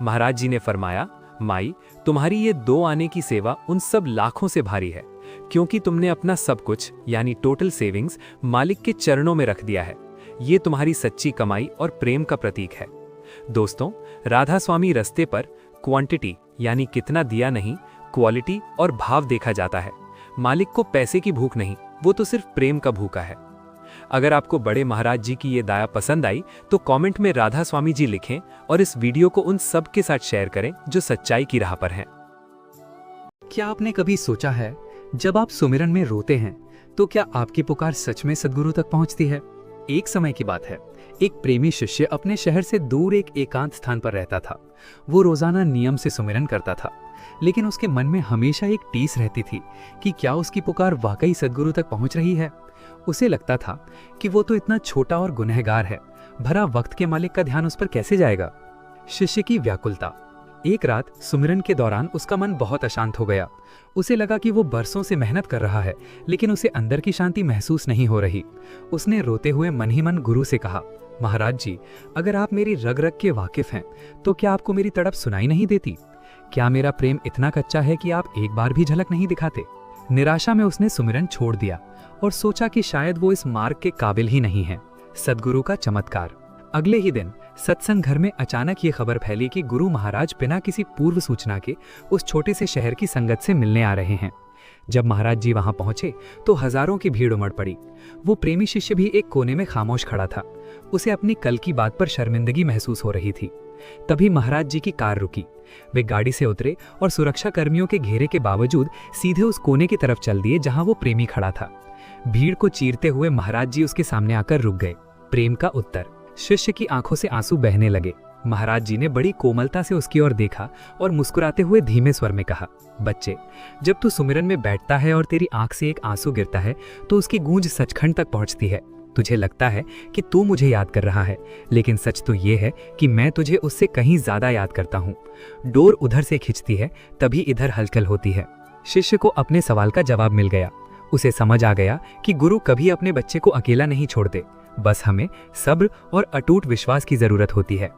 महाराज जी ने फरमाया, माई, तुम्हारी ये 2 आने की सेवा उन सब लाखों से भारी है, क्योंकि तुमने अपना सब कुछ यानी टोटल सेविंग्स मालिक के चरणों में रख दिया है। ये तुम्हारी सच्ची कमाई और प्रेम का प्रतीक है। दोस्तों, राधा स्वामी रास्ते पर क्वांटिटी यानी कितना दिया नहीं, क्वालिटी और भाव देखा जाता है। मालिक को पैसे की भूख नहीं, वो तो सिर्फ प्रेम का भूखा है। अगर आपको बड़े महाराज जी की ये दाया पसंद आई तो कमेंट में राधा स्वामी जी लिखें और इस वीडियो को उन सब के साथ शेयर करें जो सच्चाई की राह पर हैं। क्या आपने कभी सोचा है, जब आप सुमिरन में रोते हैं तो क्या आपकी पुकार सच में सद्गुरु तक पहुंचती है? एक समय की बात है, एक प्रेमी शिष्य अपने शहर से दूर एक एकांत स्थान पर रहता था। वो रोजाना नियम से सुमिरन करता था, लेकिन उसके मन में हमेशा एक टीस रहती थी कि क्या उसकी पुकार वाकई सद्गुरु तक पहुंच रही है। उसे लगता था कि वो तो इतना छोटा और गुनहगार है, भरा वक्त के मालिक का ध्यान उस पर कैसे जाएगा। शिष्य की व्याकुलता। एक रात सुमिरन के दौरान उसका मन बहुत अशांत हो गया। उसे लगा कि वो बरसों से मेहनत कर रहा है, लेकिन उसे अंदर की शांति महसूस नहीं हो रही। उसने रोते हुए मन ही मन गुरु से कहा, महाराज जी, अगर आप मेरी रग रग के वाकिफ हैं तो क्या आपको मेरी तड़प सुनाई नहीं देती? क्या मेरा प्रेम इतना कच्चा है कि आप एक बार भी झलक नहीं दिखाते? निराशा में उसने सुमिरन छोड़ दिया और सोचा कि शायद वो इस मार्ग के काबिल ही नहीं है। सद्गुरु का चमत्कार। अगले ही दिन सत्संग घर में अचानक ये खबर फैली कि गुरु महाराज बिना किसी पूर्व सूचना के उस छोटे से शहर की संगत से मिलने आ रहे हैं। जब महाराज जी वहां पहुंचे तो हजारों की भीड़ उमड़ पड़ी। वो प्रेमी शिष्य भी एक कोने में खामोश खड़ा था। उसे अपनी कल की बात पर शर्मिंदगी महसूस हो रही थी। तभी महाराज जी की कार रुकी। वे गाड़ी से उतरे और सुरक्षा कर्मियों के घेरे के बावजूद सीधे उस कोने की तरफ चल दिए जहां वो प्रेमी खड़ा था। भीड़ को चीरते हुए महाराज जी उसके सामने आकर रुक गए। प्रेम का उत्तर। शिष्य की आंखों से आंसू बहने लगे। महाराज जी ने बड़ी कोमलता से उसकी ओर देखा और मुस्कुराते हुए धीमे स्वर में कहा, बच्चे, जब तू सुमिरन में बैठता है और तेरी आंख से एक आंसू गिरता है तो उसकी गूंज सचखंड तक पहुंचती है। तुझे लगता है कि तू मुझे याद कर रहा है, लेकिन सच तो ये है कि मैं तुझे उससे कहीं ज्यादा याद करता हूँ। डोर उधर से खिंचती है तभी इधर हलचल होती है। शिष्य को अपने सवाल का जवाब मिल गया। उसे समझ आ गया कि गुरु कभी अपने बच्चे को अकेला नहीं छोड़ते, बस हमें सब्र और अटूट विश्वास की जरूरत होती है।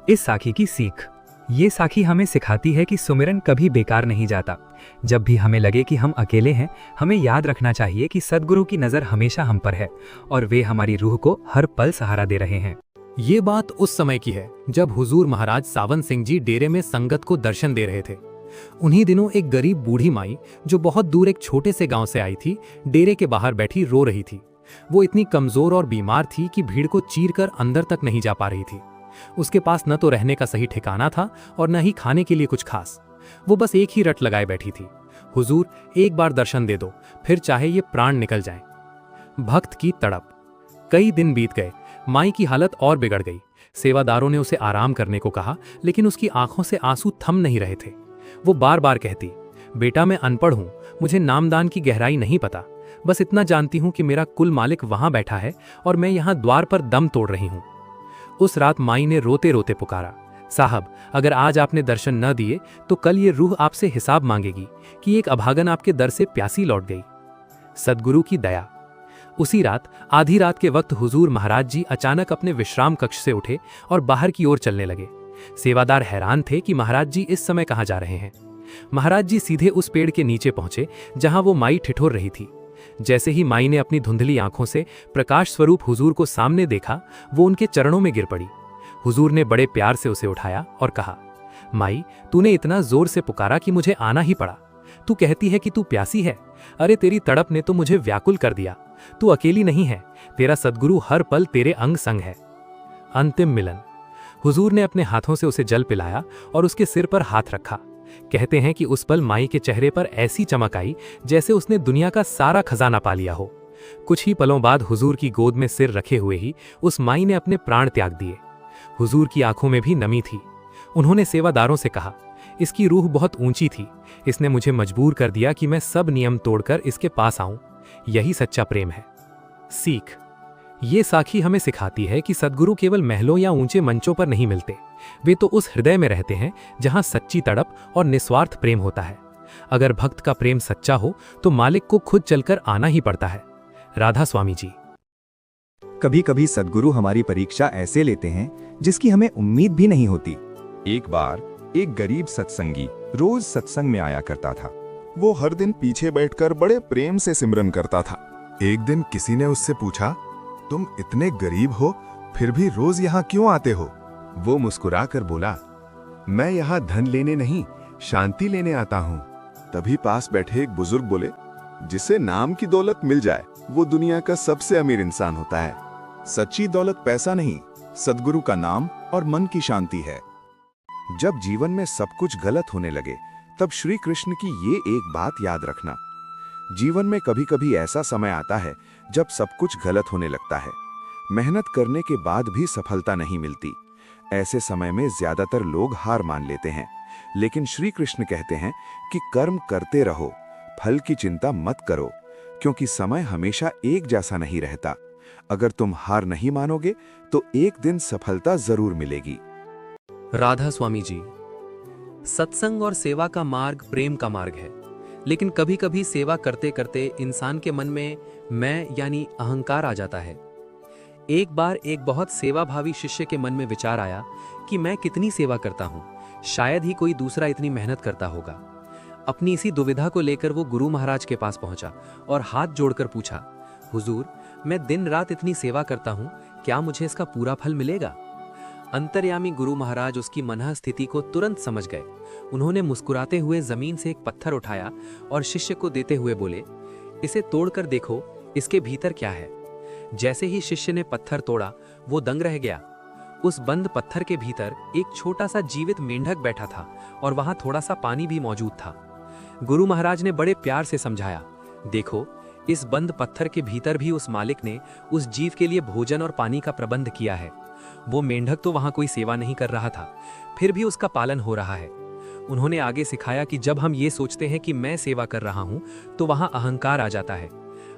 इस साखी की सीख। ये साखी हमें सिखाती है कि सुमिरन कभी बेकार नहीं जाता। जब भी हमें लगे कि हम अकेले हैं, हमें याद रखना चाहिए कि सद्गुरु की नज़र हमेशा हम पर है और वे हमारी रूह को हर पल सहारा दे रहे हैं। ये बात उस समय की है जब हुजूर महाराज सावन सिंह जी डेरे में संगत को दर्शन दे रहे थे। उन्हीं दिनों एक गरीब बूढ़ी माई जो बहुत दूर एक छोटे से गांव से आई थी, डेरे के बाहर बैठी रो रही थी। वो इतनी कमजोर और बीमार थी कि भीड़ को चीरकर अंदर तक नहीं जा पा रही थी। उसके पास न तो रहने का सही ठिकाना था और न ही खाने के लिए कुछ खास। वो बस एक ही रट लगाए बैठी थी, हुजूर एक बार दर्शन दे दो, फिर चाहे ये प्राण निकल जाए। भक्त की तड़प। कई दिन बीत गए, माई की हालत और बिगड़ गई। सेवादारों ने उसे आराम करने को कहा, लेकिन उसकी आंखों से आंसू थम नहीं रहे थे। वो बार बार कहती, बेटा मैं अनपढ़ हूं, मुझे नामदान की गहराई नहीं पता, बस इतना जानती हूं कि मेरा कुल मालिक वहां बैठा है और मैं यहां द्वार पर दम तोड़ रही हूं। उस रात माई ने रोते रोते पुकारा, साहब अगर आज आपने दर्शन न दिए तो कल ये रूह आपसे हिसाब मांगेगी कि एक अभागन आपके दर से प्यासी लौट गई। सद्गुरु की दया। उसी रात आधी रात के वक्त हुजूर महाराज जी अचानक अपने विश्राम कक्ष से उठे और बाहर की ओर चलने लगे। सेवादार हैरान थे कि महाराज जी इस समय कहाँ जा रहे हैं। महाराज जी सीधे उस पेड़ के नीचे पहुंचे जहां वो माई ठिठुर रही थी। जैसे ही माई ने अपनी धुंधली आंखों से प्रकाश स्वरूप हुजूर को सामने देखा, वो उनके चरणों में गिर पड़ी। हुजूर ने बड़े प्यार से उसे उठाया और कहा, माई तूने इतना जोर से पुकारा कि मुझे आना ही पड़ा। तू कहती है कि तू प्यासी है, अरे तेरी तड़प ने तो मुझे व्याकुल कर दिया। तू अकेली नहीं है, तेरा सद्गुरु हर पल तेरे अंग संग है। अंतिम मिलन। हुजूर ने अपने हाथों से उसे जल पिलाया और उसके सिर पर हाथ रखा। कहते हैं कि उस पल माई के चेहरे पर ऐसी चमक आई जैसे उसने दुनिया का सारा खजाना पा लिया हो। कुछ ही पलों बाद हुजूर की गोद में सिर रखे हुए ही उस माई ने अपने प्राण त्याग दिए। हुजूर की आंखों में भी नमी थी। उन्होंने सेवादारों से कहा, इसकी रूह बहुत ऊंची थी, इसने मुझे मजबूर कर दिया कि मैं सब नियम तोड़कर इसके पास आऊं। यही सच्चा प्रेम है। सीख। ये साखी हमें सिखाती है कि सद्गुरु केवल महलों या ऊंचे मंचों पर नहीं मिलते, वे तो उस हृदय में रहते हैं जहां सच्ची तड़प और निस्वार्थ प्रेम होता है। अगर भक्त का प्रेम सच्चा हो तो मालिक को खुद चलकर आना ही पड़ता है। राधा स्वामी जी। कभी कभी सद्गुरु हमारी परीक्षा ऐसे लेते हैं जिसकी हमें उम्मीद भी नहीं होती। एक बार एक गरीब सत्संगी रोज सत्संग में आया करता था। वो हर दिन पीछे बैठकर बड़े प्रेम से सिमरन करता था। एक दिन किसी ने उससे पूछा, तुम इतने गरीब हो फिर भी रोज यहाँ क्यों आते हो? वो मुस्कुराकर बोला, मैं यहाँ धन लेने नहीं, शांति लेने आता हूँ। तभी पास बैठे एक बुजुर्ग बोले, जिसे नाम की दौलत मिल जाए वो दुनिया का सबसे अमीर इंसान होता है। सच्ची दौलत पैसा नहीं, सद्गुरु का नाम और मन की शांति है। जब जीवन में सब कुछ गलत होने लगे तब श्री कृष्ण की ये एक बात याद रखना, जीवन में कभी कभी ऐसा समय आता है जब सब कुछ गलत होने लगता है, मेहनत करने के बाद भी सफलता नहीं मिलती। ऐसे समय में ज्यादातर लोग हार मान लेते हैं, लेकिन श्री कृष्ण कहते हैं कि कर्म करते रहो, फल की चिंता मत करो, क्योंकि समय हमेशा एक जैसा नहीं रहता। अगर तुम हार नहीं मानोगे तो एक दिन सफलता जरूर मिलेगी। राधा स्वामी जी। सत्संग और सेवा का मार्ग प्रेम का मार्ग है, लेकिन कभी कभी सेवा करते करते इंसान के मन में मैं यानी अहंकार आ जाता है। एक बार एक बहुत सेवाभावी शिष्य के मन में विचार आया कि मैं कितनी सेवा करता हूँ, शायद ही कोई दूसरा इतनी मेहनत करता होगा। अपनी इसी दुविधा को लेकर वो गुरु महाराज के पास पहुंचा और हाथ जोड़कर पूछा, हुजूर, मैं दिन रात इतनी सेवा करता हूँ, क्या मुझे इसका पूरा फल मिलेगा? अंतर्यामी गुरु महाराज उसकी मनः स्थिति को तुरंत समझ गए। उन्होंने मुस्कुराते हुए जमीन से एक पत्थर उठाया और शिष्य को देते हुए बोले, इसे तोड़कर देखो, इसके भीतर क्या है। जैसे ही शिष्य ने पत्थर तोड़ा, वो दंग रह गया। उस बंद पत्थर के भीतर एक छोटा सा जीवित मेंढक बैठा था और वहां थोड़ा सा पानी भी मौजूद था। गुरु महाराज ने बड़े प्यार से समझाया, देखो, इस बंद पत्थर के भीतर भी उस मालिक ने उस जीव के लिए भोजन और पानी का प्रबंध किया है। वो मेंढक तो वहां कोई सेवा नहीं कर रहा था, फिर भी उसका पालन हो रहा है। उन्होंने आगे सिखाया कि जब हम ये सोचते हैं कि मैं सेवा कर रहा हूं, तो वहां अहंकार आ जाता है।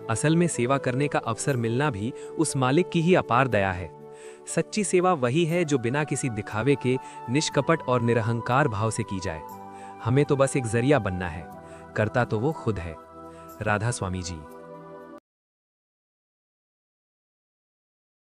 असल में सेवा करने का अवसर मिलना भी उस मालिक की ही अपार दया है। सच्ची सेवा वही है जो बिना किसी दिखावे के निष्कपट और निरहंकार भाव से की जाए। हमें तो बस एक जरिया बनना है, करता तो वो खुद है। राधा स्वामी जी।